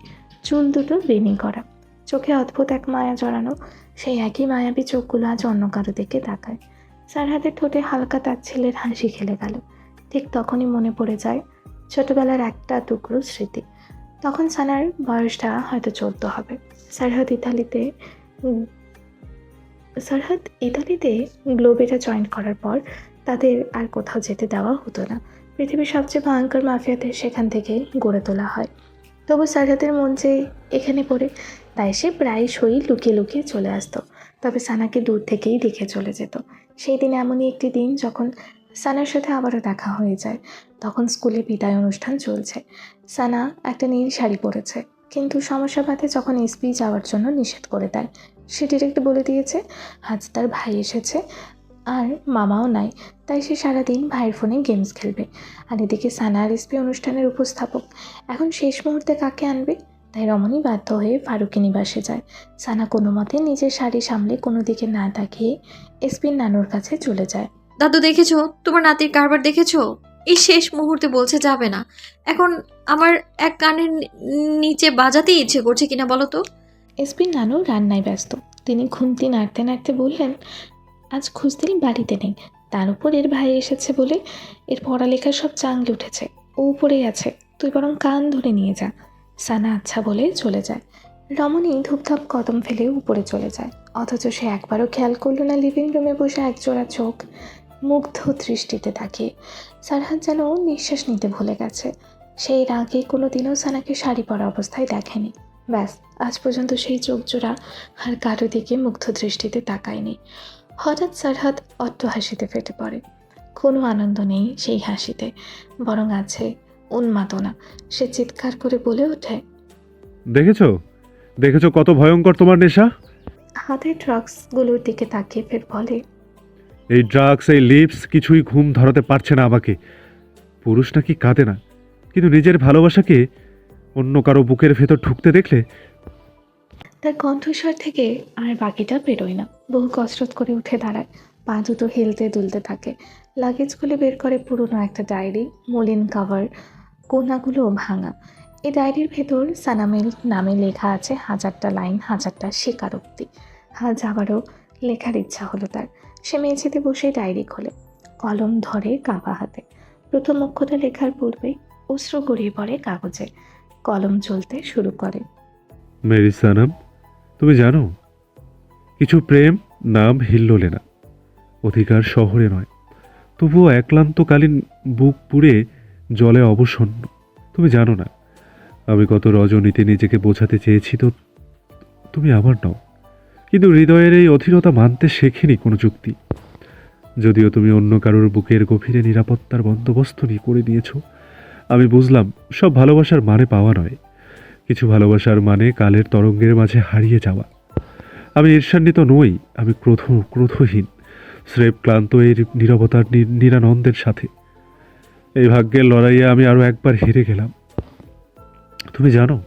চুল দুটো বেনি করা, চোখে অদ্ভুত এক মায়া জড়ানো। সেই একই মায়াবী চোখগুলো আজ অন্য কারো দিকে তাকায়। সারহাদের ঠোঁটে হালকা তাচ্ছিল্যের হাসি খেলে গেল। ঠিক তখনই মনে পড়ে যায় ছোটবেলার একটা টুকরো স্মৃতি। তখন সানার বয়সটা হয়তো 14 হবে। সারহাদ ইতালিতে গ্লোবেটা জয়েন করার পর তাদের আর কোথাও যেতে দেওয়া হতো না। পৃথিবীর সবচেয়ে ভয়ঙ্কর মাফিয়াদের সেখান থেকে গড়ে তোলা হয়। তবু সারহাদের মন যে এখানে পড়ে, তাই সে প্রায়শই লুকিয়ে লুকিয়ে চলে আসতো। তবে সানাকে দূর থেকেই দেখে চলে যেত। সেই দিন এমনই একটি দিন যখন সানার সাথে আবারও দেখা হয়ে যায়। তখন স্কুলে বিদায় অনুষ্ঠান চলছে। সানা একটা নীল শাড়ি পরেছে, কিন্তু সমস্যা বাধে যখন এসপি যাওয়ার জন্য নিষেধ করে দেয়। সে ডিরেক্ট বলে দিয়েছে আজ তার ভাই এসেছে আর মামাও নাই, তাই সে সারাদিন ভাইয়ের ফোনে গেমস খেলবে। আর এদিকে সানা আর এসপি অনুষ্ঠানের উপস্থাপক। এখন শেষ মুহূর্তে কাকে আনবে? তাই রমণী বাধ্য হয়ে ফারুকি নিবাসে যায়। সানা কোনো মতে নিজের শাড়ি সামলে কোনো দিকে না তাকিয়ে এসপির নানুর কাছে চলে যায়। দাদু দেখেছো তোমার নাতির কারবার দেখেছো? এই শেষ মুহূর্তে বলছে যাবে না। এখন আমার এক কানের নিচে বাজাতে ইচ্ছে করছে কিনা বলো তো? এসপির নানু রান্নায় ব্যস্ত। তিনি খুন্তি নাড়তে নাড়তে বললেন আজ খুঁজদিল বাড়িতে নেই, তার উপর এর ভাই এসেছে বলে এর পড়ালেখার সব চাঙ্গে উঠেছে। ও উপরেই আছে, তুই বরং কান ধরে নিয়ে যা। সানা আচ্ছা বলে চলে যায়। রমণী ধূপধাপ কদম ফেলে উপরে চলে যায়, অথচ সে একবারও খেয়াল করল না লিভিং রুমে বসে একজোড়া চোখ মুগ্ধ দৃষ্টিতে তাকিয়ে। সারহাদ যেন নিঃশ্বাস নিতে ভুলে গেছে। সেই রাগে কোনো দিনও সানাকে শাড়ি পরা অবস্থায় দেখেনি। ব্যাস, আজ পর্যন্ত সেই চোখ জোড়া আর কারো দিকে মুগ্ধ দৃষ্টিতে তাকায়নি। হঠাৎ সারহাদ অট্ট হাসিতে ফেটে পড়ে। কোনো আনন্দ নেই সেই হাসিতে, বরং আছে উন্মাদনা। সে চিৎকার করে বলে ওঠে দেখেছো দেখেছো কত ভয়ঙ্কর তোমার নেশা? হাতের ড্রাগসগুলোর দিকে তাকিয়ে ফের বলে এই ড্রাগস, এই লিপস কিছুই ঘুম ধরাতে পারছে না আমাকে। পুরুষ নাকি কাঁদে না, কিন্তু নিজের ভালোবাসাকে অন্য কারো বুকের ভেতর ঢুকতে দেখলে তার কণ্ঠস্বর থেকে আর বাকিটা বেরোয় না। বহু কসরত করে উঠে দাঁড়ায়, পা দুটো হেলতে দুলতে থাকে। লাগেজ খুলে বের করে পুরনো একটা ডায়েরি, মলিন কাভার, কোনাগুলো ভাঙা। এই ডায়েরির ভেতর সানামের নামে লেখা আছে 1000টা লাইন, 1000টা স্বীকারোক্তি। আজ আবারও লেখার ইচ্ছা হলো তার। সে মেঝেতে বসে ডায়েরি খোলে, কলম ধরে কাবা হাতে। প্রথম অক্ষরটা লেখার পূর্বেই অশ্রু গড়িয়ে পড়ে কাগজে। কলম চলতে শুরু করে। মেরি সানাম, তুমি জানো কিছু প্রেম নাম হিল্লোলে না, অধিকার শহরে নয়, তবুও একান্তকালীন বুক পুড়ে জলে অবসন্ন। তুমি জানো না আমি কত রজনীতে নিজেকে বোঝাতে চেয়েছি তো তুমি আমার নও, কিন্তু হৃদয়ের এই অধীরতা মানতে শেখেনি কোনো যুক্তি। যদিও তুমি অন্য কারোর বুকের গভীরে নিরাপত্তার বন্দোবস্ত নিয়ে করে দিয়েছ, আমি বুঝলাম সব ভালোবাসার মানে পাওয়া নয়, কিছু ভালোবাসার মানে কালের তরঙ্গের মাঝে হারিয়ে যাওয়া। আমি ঈর্ষান্বিত নই, আমি ক্রোধহীন, স্রেফ ক্লান্ত এই নীরবতার নিরানন্দের সাথে। এই ভাগ্যের লড়াইয়ে আমি আরও একবার হেরে গেলাম। তুমি জানো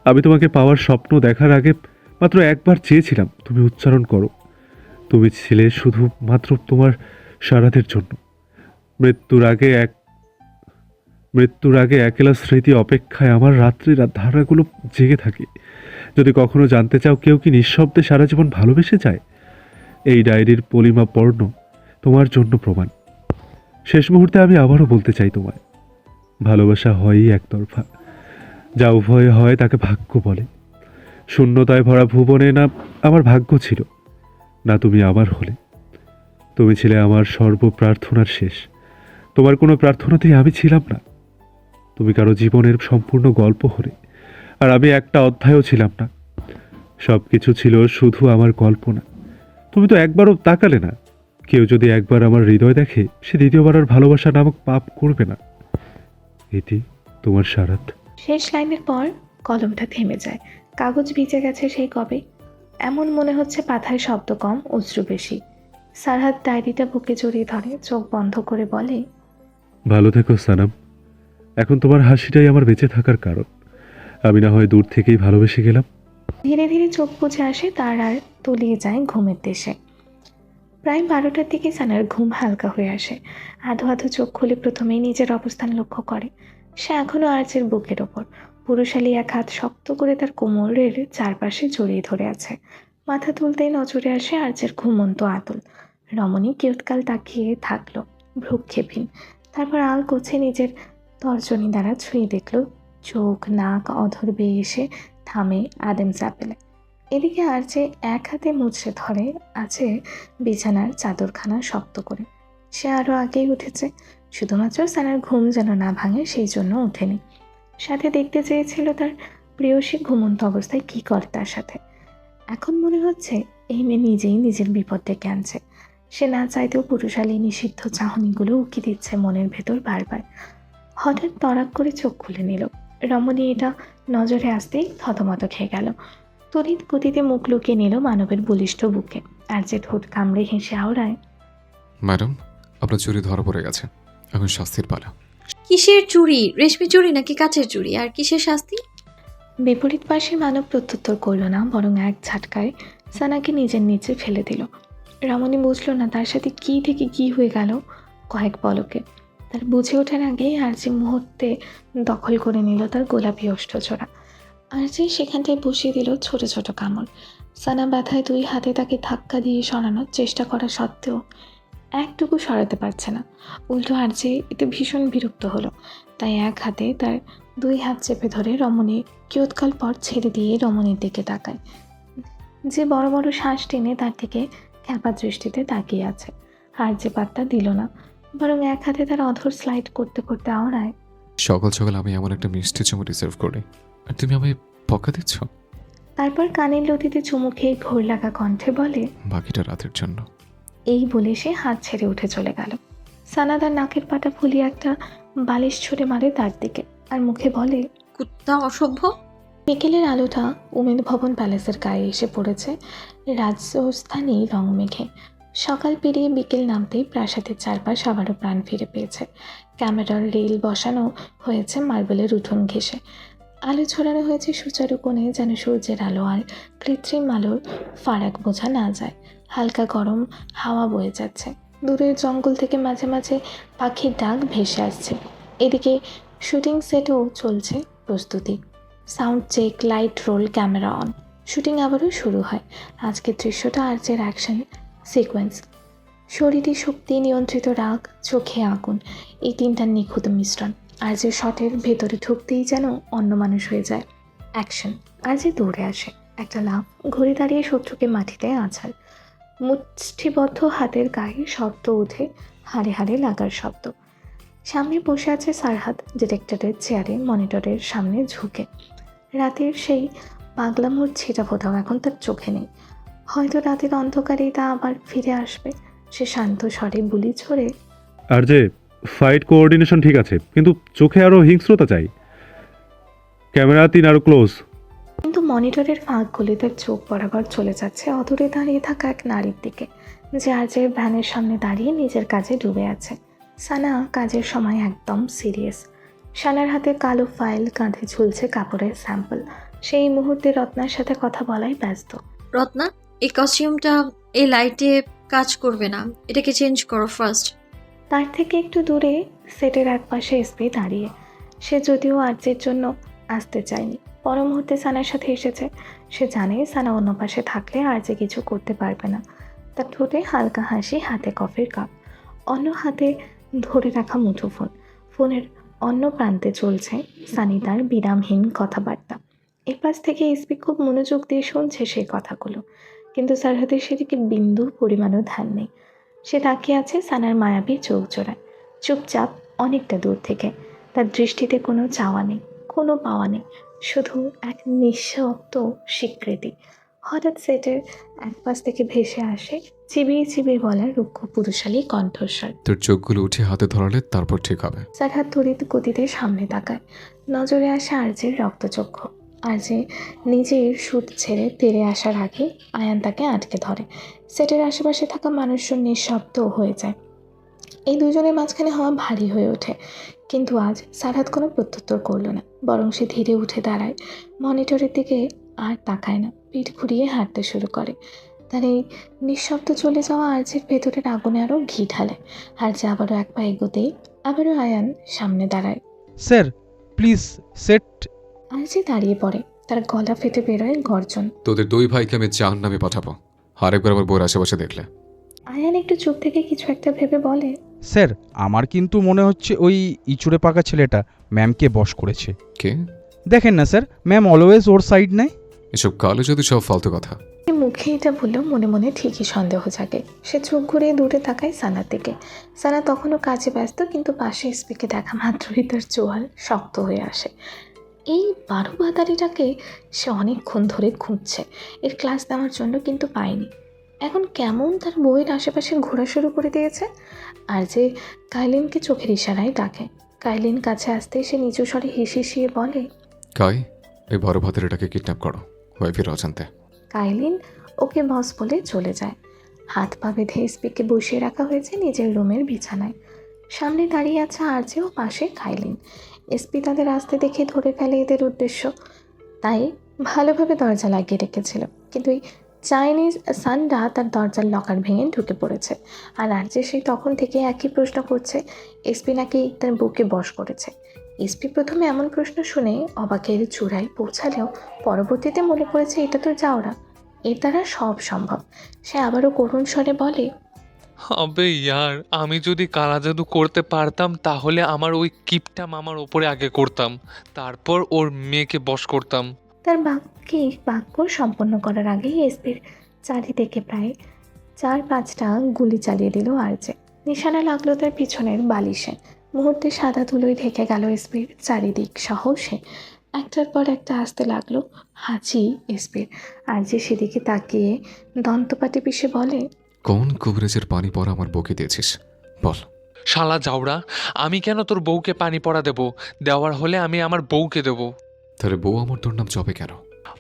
আমি তোমাকে পাওয়ার স্বপ্ন দেখার আগে মাত্র একবার চেয়েছিলাম তুমি উচ্চারণ করো। তুমি ছিলে শুধু মাত্র তোমার সারাদের জন্য। মৃত্যুর আগে একলা স্মৃতি অপেক্ষায় আমার রাত্রির ধারাগুলো জেগে থাকে। যদি কখনো জানতে চাও কেউ কি নিঃশব্দে সারা জীবন ভালোবেসে যায়, এই ডায়েরির পলিমা পর্ণ তোমার জন্য প্রমাণ। শেষ মুহূর্তে আমি আবারও বলতে চাই তোমায়, ভালোবাসা হয়ই একতরফা। যা উভয়ে হয় তাকে ভাগ্য বলে। শূন্যতায় ভরা ভুবনে না আমার ভাগ্য ছিল, না তুমি আমার হলে। তুমি ছিলে আমার সর্বপ্রার্থনার শেষ। তোমার কোনো প্রার্থনাতেই আমি ছিলাম না। তুমি কারো জীবনের সম্পূর্ণ গল্প হলে, আর আমি একটা অধ্যায়ও ছিলাম না। সব কিছু ছিল শুধু আমার কল্পনা। তুমি তো একবারও তাকালে না। কেউ যদি একবার আমার হৃদয় দেখে, সে দ্বিতীয়বার আর ভালোবাসা নামক পাপ করবে না। এটি তোমার সারাত। শেষ লাইনের পর কলমটা থেমে যায়। কাগজ ভিজে গেছে সেই কবে। এমন মনে হচ্ছে পাথায় শব্দ কম, অশ্রু বেশি। সারহাদ ডায়েরিটা বুকে জড়িয়ে ধরে, চোখ বন্ধ করে বলে, ভালো থেকো সানাম। এখন তোমার হাসিটাই আমার বেঁচে থাকার কারণ। আমি না হয় দূর থেকেই ভালোবেসে গেলাম। ধীরে ধীরে চোখ বুজে আসে তার, আর তলিয়ে যায় ঘুমের দেশে। প্রায় 12টার দিকে সানার ঘুম হালকা হয়ে আসে। আধো আধো চোখ খুলে প্রথমেই নিজের অবস্থান লক্ষ্য করে। সে এখনো আর্চের বুকের ওপর। পুরুষালী এক হাত শক্ত করে তার কোমরের চারপাশে জড়িয়ে ধরে আছে। মাথা তুলতেই নজরে আসে আর্চের ঘুমন্ত আতুল। রমণী কিয়ৎকাল তাকিয়ে থাকলো, ভ্রুক্ষেপহীন। তারপর আল কোছে নিজের তর্জনী দ্বারা ছুঁয়ে দেখল। চোখ, নাক, অধর বেয়ে এসে থামে আদেম চ্যাপেলে। এদিকে আর্চে এক হাতে মুচড়ে ধরে আছে বিছানার চাদরখানা শক্ত করে। সে আরও আগেই উঠেছে, শুধুমাত্র সানার ঘুম যেন না ভাঙে সেই জন্য ওঠেনি। সাথে দেখতে চেয়েছিল তার প্রেয়সী ঘুমন্ত অবস্থায় কী করে তার সাথে। এখন মনে হচ্ছে এই মেয়ে নিজেই নিজের বিপদ ডেকে আনছে। সে না চাইতেও পুরুষালী নিষিদ্ধ চাহনিগুলো উকি দিচ্ছে মনের ভেতর বারবার। হঠাৎ তড়াক করে চোখ খুলে নিল। রমণী এটা নজরে আসতেই থতমত খেয়ে গেল। তড়িৎ গতিতে মুখ লুকিয়ে নিল মানবের বলিষ্ঠ বুকে। আর যে ঠোঁট কামড়ে হেসে আওড়ায়, ম্যাডাম, আপনার চুরি ধরা পড়ে গেছে, এখন শাস্তির পালা। কিসের চুরি? রেশমি চুরি নাকি কাচের চুরি? আর কিসের শাস্তি? বিপরীত পাশে মানব প্রত্যুত্তর করল না, বরং এক ঝাটকায় সানাকে নিজের নিচে ফেলে দিল। রমণী বুঝল না তার সাথে কী থেকে কী হয়ে গেল কয়েক পলকে। তার বুঝে ওঠার আগেই আরজি মুহূর্তে দখল করে নিল তার গোলাপি ওষ্ঠচোরা। আরজি সেখানটায় বসিয়ে দিল ছোট ছোট কামড়। সানা ব্যথায় দুই হাতে তাকে ধাক্কা দিয়ে সরানোর চেষ্টা করা সত্ত্বেও একটুকু সরাতে পারছে না। উল্টো আরজি এতে ভীষণ বিরক্ত হলো। তাই এক হাতে তার দুই হাত চেপে ধরে রমণী কিয়ৎকাল পর ছেড়ে দিয়ে রমণীর দিকে তাকায়, যে বড় বড় শ্বাস টেনে তার দিকে খ্যাপা দৃষ্টিতে তাকিয়ে আছে। আর যে পাত্তা দিল না, বরং এক হাতে তার অধর স্লাইড করতে করতে আওড়ায়, সকাল সকাল আমি এমন একটা মিষ্টি চুমু রিজার্ভ করি, আর তুমি আমায় পকা দিচ্ছ। তারপর কানের লতিতে চুমু খেয়ে ঘোর লাগা কণ্ঠে বলে, বাকিটা রাতের জন্য। এই বলে সে হাত ছেড়ে উঠে চলে গেল। সানা তার নাকের পাটা ফুলিয়ে একটা বালিশ ছুঁড়ে মারে তার দিকে, আর মুখে বলে, কুত্তা, অসভ্য। বিকেলের আলোটা উমেদ ভবন প্যালেসের গায়ে এসে পড়েছে রাজস্থানী রং মেঘে। সকাল পেরিয়ে বিকেল নামতেই প্রাসাদের চারপাশ আবারও প্রাণ ফিরে পেয়েছে। ক্যামেরার রিল বসানো হয়েছে মার্বেলের উঠোন ঘেঁষে। আলো ছড়ানো হয়েছে সুচারু কোণে, যেন সূর্যের আলো আর কৃত্রিম আলোর ফারাক বোঝা না যায়। হালকা গরম হাওয়া বয়ে যাচ্ছে। দূরের জঙ্গল থেকে মাঝে মাঝে পাখির ডাক ভেসে আসছে। এদিকে শুটিং সেটেও চলছে প্রস্তুতি। Sound check, light roll, camera on. Shooting আবারও শুরু হয়। আজকের দৃশ্যটা আর্চের অ্যাকশন সিকোয়েন্স। শরীরে শক্তি, নিয়ন্ত্রিত রাগ, চোখে আগুন, এই তিনটার নিখুঁত মিশ্রণ। আর যে শটের ভেতরে ঢুকতেই যেন অন্য মানুষ হয়ে যায়। অ্যাকশন। আর যে দৌড়ে আসে, একটা লাফ, ঘুরে দাঁড়িয়ে শত্রুকে মাটিতে আছাড়, মুষ্টিবদ্ধ হাতের গায়ে শব্দ ওঠে, হাড়ে হাড়ে লাগার শব্দ। সামনে বসে আছে সারহাদ, ডিরেক্টরের চেয়ারে, মনিটরের সামনে ঝুঁকে। রাতের সেই পাগলামোর ছিটা ফোটাও এখন তার চোখে নেই। হয়তো রাতের অন্ধকারেই তা আবার ফিরে আসবে। সে শান্ত স্বরে বুলি ছড়ে, আর যে ফাইট কোঅর্ডিনেশন ঠিক আছে, কিন্তু চোখে আরো হিংস্রতা চাই। ক্যামেরা 3 আরো ক্লোজ। কিন্তু মনিটরের ফাঁকগুলি তার চোখ বরাবর চলে যাচ্ছে অদূরে দাঁড়িয়ে থাকা এক নারীর দিকে, যে আজের ভ্যানের সামনে দাঁড়িয়ে নিজের কাজে ডুবে আছে। সানা কাজের সময় একদম সিরিয়াস। সানার হাতে কালো ফাইল, কাঁধে ঝুলছে কাপড়ের স্যাম্পল। সেই মুহূর্তে রত্নার সাথে কথা বলাই ব্যস্ত। রত্না, এই কস্টিউমটা এই লাইটে কাজ করবে না, এটাকে চেঞ্জ করো ফার্স্ট। তার থেকে একটু দূরে সেটের এক পাশে এসপি দাঁড়িয়ে। সে যদিও আর্যের জন্য আসতে চায়নি, পর মুহূর্তে সানার সাথে এসেছে। সে জানে সানা অন্য পাশে থাকলে আর্যে কিছু করতে পারবে না। তার ঠোঁটে হালকা হাসি, হাতে কফির কাপ, অন্য হাতে ধরে রাখা মুঠোফোন। ফোনের অন্য প্রান্তে চলছে সানিতার বিরামহীন কথাবার্তা। এ পাশ থেকে এসপি খুব মনোযোগ দিয়ে শুনছে সেই কথাগুলো, কিন্তু সারহাদের সেদিকে বিন্দু পরিমাণও ধ্যান নেই। সে তাকিয়ে আছে সানার মায়াবী চোখ জোড়ায়, চুপচাপ, অনেকটা দূর থেকে। তার দৃষ্টিতে কোনো চাওয়া নেই, কোনো পাওয়া নেই, শুধু এক নিঃশব্দ স্বীকৃতি। হঠাৎ সেটের এক পাশ থেকে ভেসে আসে চিবিয়ে চিবিয়ে বলা রুক্ষ পুরুষালী কণ্ঠস্বর। তোর চোখগুলো উঠে হাতে ধরালে তারপর ঠিক হবে। সারহাত তড়িৎ গতিতে সামনে তাকায়। নজরে আসে আরজের রক্তচক্ষু। আরজে নিজের শুট ছেড়ে তেড়ে আসার আগে আয়ান তাকে আটকে ধরে। সেটের আশেপাশে থাকা মানুষজন নিঃশব্দ হয়ে যায়। এই দুজনের মাঝখানে হওয়া ভারী হয়ে ওঠে। কিন্তু আজ সারহাত কোনো প্রত্যুত্তর করল না, বরং সে ধীরে উঠে দাঁড়ায়, মনিটরের দিকে আর তাকায় না, পিঠ ঘুরিয়ে হাঁটতে শুরু করে। তার এই নিঃশব্দ চলে যাওয়া আরজের ভেতরের আগুনে আরও ঘি ঢালে। আরজে আবারও এক পা এগোতেই আবারও আয়ান সামনে দাঁড়ায়। Sir please set. আরজে দাঁড়িয়ে পড়ে, তার গলা ফেটে বেরোয় গর্জন। তোদের দুই ভাইকে আমি জাহান্নামে পাঠাবো, আরেকবার আমার বউয়ের আশেপাশে দেখলে। আয়ান একটু চুপ থেকে কিছু একটা ভেবে বলে, স্যার আমার কিন্তু মনে হচ্ছে ওই ইঁচুড়ে পাকা ছেলেটা ম্যামকে বশ করেছে। কে? দেখেন না স্যার, ম্যাম অলওয়েজ ওর সাইড নেয়। এসব কালো যদি সব ফালতু কথা। সে মুখে এটা বললেও মনে মনে ঠিকই সন্দেহ জাগে। সে চোখ ঘুরিয়ে দূরে তাকায় সানার দিকে। সানা তখনও কাজে ব্যস্ত, কিন্তু পাশে এসপিকে দেখা মাত্রই তার চোয়াল শক্ত হয়ে আসে। এই বারুবাদারিটাকে সে অনেকক্ষণ ধরে খুঁজছে এর ক্লাস দেওয়ার জন্য, কিন্তু পায়নি। এখন কেমন তার বইয়ের আশেপাশে ঘোরা শুরু করে দিয়েছে। আর যে কাইলিনকে চোখের ইশারায় ডাকে। কাইলিন কাছে আসতে সে নিচু স্বরে হিসিয়ে বলে, কাই, এই বড় ভাতের এটাকে কিডন্যাপ করো, ওয়াইফের অজান্তে। কাইলিন ওকে বস বলে চলে যায়। হাত পা বেঁধে এসপিকে বসিয়ে রাখা হয়েছে নিজের রুমের বিছানায়। সামনে দাঁড়িয়ে আছে আরজে ও পাশে কাইলিন। এসপি তাদের আসতে দেখে ধরে ফেলে এদের উদ্দেশ্য, তাই ভালোভাবে দরজা লাগিয়ে রেখেছিল। কিন্তু এই চাইনিজ সানডা তার দরজার লকার ভেঙে ঢুকে পড়েছে। আর আরজে সেই তখন থেকে একই প্রশ্ন করছে, এসপি নাকি তার বউকে বশ করেছে। এসপি প্রথমে এমন প্রশ্ন শুনে অবাকের চূড়ায় পৌঁছালেও পরবর্তীতে মনে করেছে এটা তো যাওরা, এর দ্বারা সব সম্ভব। সে আবারও করুণ স্বরে বলে, আবে ইয়ার, আমি যদি কালা জাদু করতে পারতাম তাহলে আমার ওই কিপটা মামার ওপরে আগে করতাম, তারপর ওর মেয়েকে বশ করতাম। তার বাক্য সম্পন্ন করার আগেই এসপির চারিদিকে প্রায় 4-5টা গুলি চালিয়ে দিল আরজে। নিশানা লাগলো তার পিছনের বালিশে। মুহূর্তে সাদা ধুলোয় ঢেকে গেল এসপির চারিদিক সহ। সে একটার পর একটা আসতে লাগলো হাঁচি এসপির। আরজে সেদিকে তাকিয়ে দন্তপাটি পিষে বলে, কোন কভারেজের পানি পড়া আমার বউকে দিয়েছিস বল। শালা যাওরা, আমি কেন তোর বউকে পানি পড়া দেব? দেওয়ার হলে আমি আমার বউকে দেবো। তাহলে বউ আমার তোর নাম জবে কেন?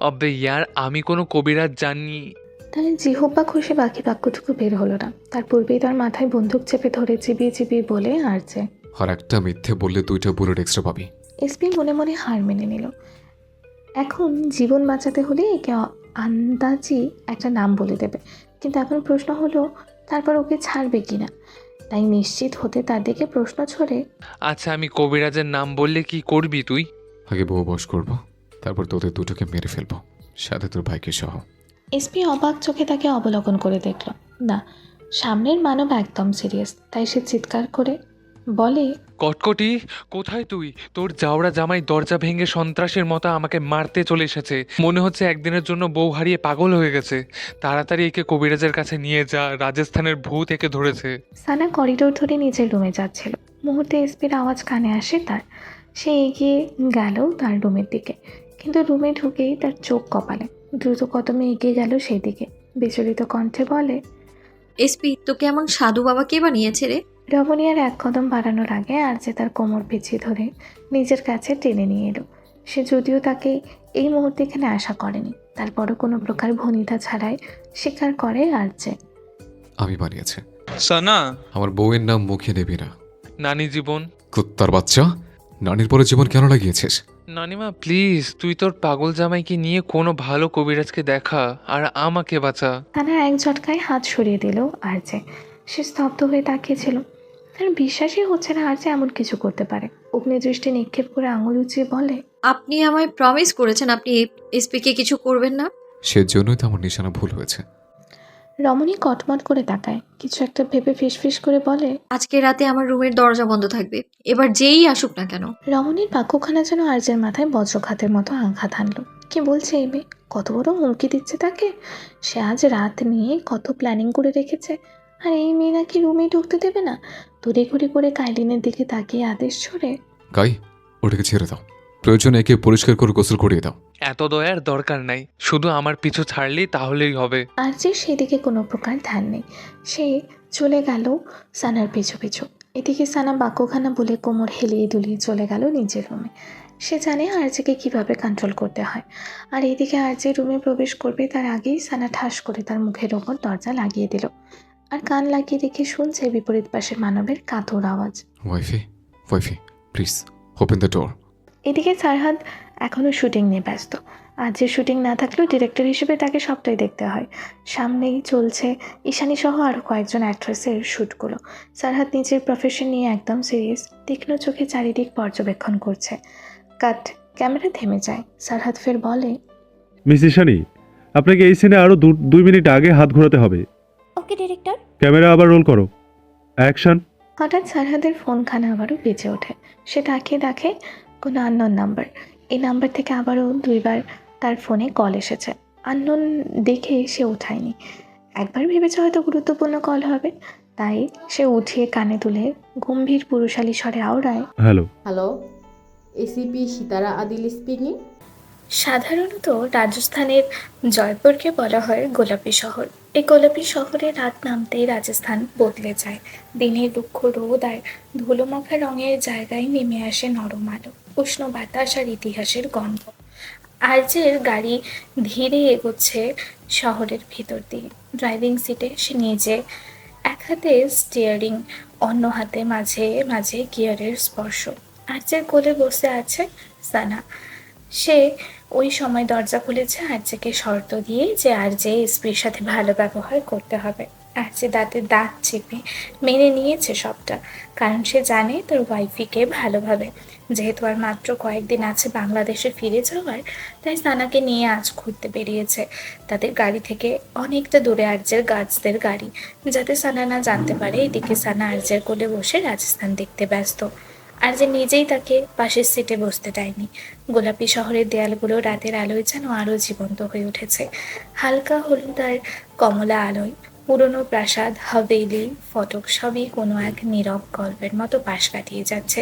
আবে ইয়ার, আমি কোনো কবিরাজ জানি। তার জিহ্বা খুশি বাকি বাক্যটুকু বের হলো না। তার পূর্বেই তার মাথায় বন্দুক চেপে ধরে চিবিয়ে চিবিয়ে বলে আরজে, আর একটা মিথ্যে বললে 2টা বুলেট এক্সট্রা পাবি। এসপি মনে মনে হার মেনে নিল। এখন জীবন বাঁচাতে হলে একে আন্দাজি একটা নাম বলে দেবে, কিন্তু এখন প্রশ্ন হলো তারপর ওকে ছাড়বে কিনা। তাই নিশ্চিত হতে তার দিকে প্রশ্ন ছড়ে, আচ্ছা আমি কবিরাজের নাম বললে কি করবি তুই? আগে বউ বশ করবো, তারপর তোদের দুটোকে মেরে ফেলবো, সাথে তোর ভাইকে সহ। এসপি অবাক চোখে তাকে অবলোকন করে দেখল। না, সামনের মানব একদম সিরিয়াস। তাই সে চিৎকার করে বলে, কটকটি, কোথায় তুই? তোর জাউরা জামাই দরজা ভেঙে সন্ত্রাসের মতো আমাকে মারতে চলে এসেছে। মনে হচ্ছে একদিনের জন্য বউ হারিয়ে পাগল হয়ে গেছে। তাড়াতাড়ি একে কবিরাজের কাছে নিয়ে যা, রাজস্থানের ভূত একে ধরেছে। সানা করিডোর ধরে নিজের রুমে যাচ্ছিল। মুহূর্তে এসপির আওয়াজ কানে আসে তার। সে এগিয়ে গেল তার রুমের দিকে, কিন্তু রুমে ঢুকেই তার চোখ কপালে। দ্রুত কদমে এগিয়ে গেল সেই দিকে, বিচলিত কণ্ঠে বলে, এসপি তোকে এমন সাধু বাবা কে বানিয়েছে রে? রমণী আর এক কদম বাড়ানোর আগে আরজে তার কোমর পিছিয়ে ধরে নিজের কাছে টেনে নিয়ে এলো। সে যদিও তাকে এই মুহূর্তে এখানে আশা করেনি, তারপরও কোনো প্রকার ভনিতা ছাড়াই স্বীকার করে আরজে, আমি বানিয়েছি। সানা, আমার বউয়ের নাম মুখে নেবি না। নানি জীবন। কুত্তার বাচ্চা, নানির পরে জীবন কেন লাগিয়েছিস? নানিমা প্লিজ, তুই তোর পাগল জামাইকে নিয়ে কোনো ভালো কবিরাজকে দেখা আর আমাকে বাঁচা। তারা এক ঝটকায় হাত সরিয়ে দিল আরজে। সে স্তব্ধ হয়ে তাকিয়েছিল। তার বিশ্বাসই হচ্ছে না আরজে এমন কিছু করতে পারে। অগ্নিদৃষ্টি নিক্ষেপ করে আঙুল উঁচিয়ে বলে, আপনি আমায় প্রমিস করেছেন আপনি এসপিকে কিছু করবেন না। সেজন্যই তো আমার নিশানা ভুল হয়েছে। রমণী কটমট করে তাকায়, কিছু একটা ভেবে ফিসফিস করে বলে, আজকে রাতে আমার রুমের দরজা বন্ধ থাকবে, এবার যেই আসুক না কেন। রমণীর বাক্যখানা যেন আরজের মাথায় বজ্রঘাতের মতো আঘাত হানলো। কি বলছে এই মেয়ে? কত বড় হুমকি দিচ্ছে তাকে। সে আজ রাত নিয়ে কত প্ল্যানিং করে রেখেছে, আর এই মেয়ে নাকি রুমে ঢুকতে দেবে না। তড়িঘড়ি করে কাইলিনের দিকে তাকিয়ে আদেশ ছড়ে, গাই, ওটাকে ছেড়ে দাও। প্রয়োজনে একে পরিষ্কার করে গোসল করিয়ে দাও। এত দয়ার দরকার নাই, শুধু আমার পিছু ছাড়লেই তাহলেই হবে। আর যে সেদিকে কোনো প্রকার ধ্যান নেই। সে চলে গেল সানার পিছু পিছু। এদিকে সানা বাক্যখানা বলে কোমর হেলিয়ে দুলিয়ে চলে গেল নিজের রুমে। সে জানে আরজেকে কিভাবে কন্ট্রোল করতে হয়। আর এদিকে আরজে রুমে প্রবেশ করবে তার আগেই সানা ঠাস করে তার মুখের ওপর দরজা লাগিয়ে দিল। আর কান লাগিয়ে রেখে শুনছে বিপরীত পাশের মানবের কাতর আওয়াজ। ওয়াইফি প্লিজ ওপেন দ্য ডোর। এদিকে সারহাদ এখনও শুটিং নিয়ে ব্যস্ত। আজ যে শুটিং না থাকলেও ডিরেক্টর হিসেবে তাকে সবটাই দেখতে হয়। সামনেই চলছে ঈশানী সহ আরও কয়েকজন অ্যাক্ট্রেসের শ্যুটগুলো। সারহাদ নিজের প্রফেশন নিয়ে একদম সিরিয়াস, তীক্ষ্ণ চোখে চারিদিক পর্যবেক্ষণ করছে। কাট, ক্যামেরা থেমে যায়। সারহাদ ফের বলে, মিস ঈশানী, আপনাকে এই সিনে আরও 2 মিনিট আগে হাত ঘোরাতে হবে। ওকে ডিরেক্টর। ক্যামেরা আবার রোল করো, অ্যাকশন। হঠাৎ সারহাদের ফোনখানা আবারও বেজে ওঠে। সে তাকিয়ে দেখে কোনো আননোন নাম্বার। এই নাম্বার থেকে আবারও 2বার তার ফোনে কল এসেছে। আননোন দেখে সে ওঠায়নি। একবার ভেবেছে হয়তো গুরুত্বপূর্ণ কল হবে, তাই সে উঠিয়ে কানে তুলে গম্ভীর পুরুষালী স্বরে আওড়ায়, hello. Hello, ACP Sitara Adil speaking. সাধারণত রাজস্থানের জয়পুরকে বলা হয় গোলাপি শহর। এই গোলাপি শহরে রাত নামতেই রাজস্থান বদলে যায়। দিনের রুক্ষ রোদ আর ধুলোমাখা রঙের জায়গায় নেমে আসে নরম আলো, উষ্ণ বাতাস আর ইতিহাসের গন্ধ। আর্যের গাড়ি ধীরে এগোচ্ছে শহরের ভিতর দিয়ে। ড্রাইভিং সিটে সে নিজে, এক হাতে স্টিয়ারিং, অন্য হাতে মাঝে মাঝে গিয়ারের স্পর্শ। আর্যের কোলে বসে আছে সানা। সে ওই সময় দরজা খুলেছে আর্যকে শর্ত দিয়ে যে আর্যে এসপির সাথে ভালো ব্যবহার করতে হবে। আর্যে দাঁতে দাঁত চেপে মেনে নিয়েছে সবটা, কারণ সে জানে তার ওয়াইফিকে ভালোভাবে। যেহেতু আর মাত্র কয়েকদিন আছে বাংলাদেশে ফিরে যাওয়ার, তাই সানাকে নিয়ে আজ ঘুরতে বেরিয়েছে তাদের গাড়ি থেকে অনেকটা দূরে আর্যের গার্ডসদের গাড়ি, যাতে সানা না জানতে পারে এদিকে সানা আর্যের কোলে বসে রাজস্থান দেখতে ব্যস্ত। আর যে নিজেই তাকে পাশের সিটে বসতে দেয়নি। গোলাপি শহরের দেয়ালগুলো রাতের আলোয় যেন আরও জীবন্ত হয়ে উঠেছে, হালকা হলুদ আর কমলা আলোয়। পুরনো প্রাসাদ, হাভেলি, ফটক সবই কোনো এক নীরব গল্পের মতো পাশ কাটিয়ে যাচ্ছে।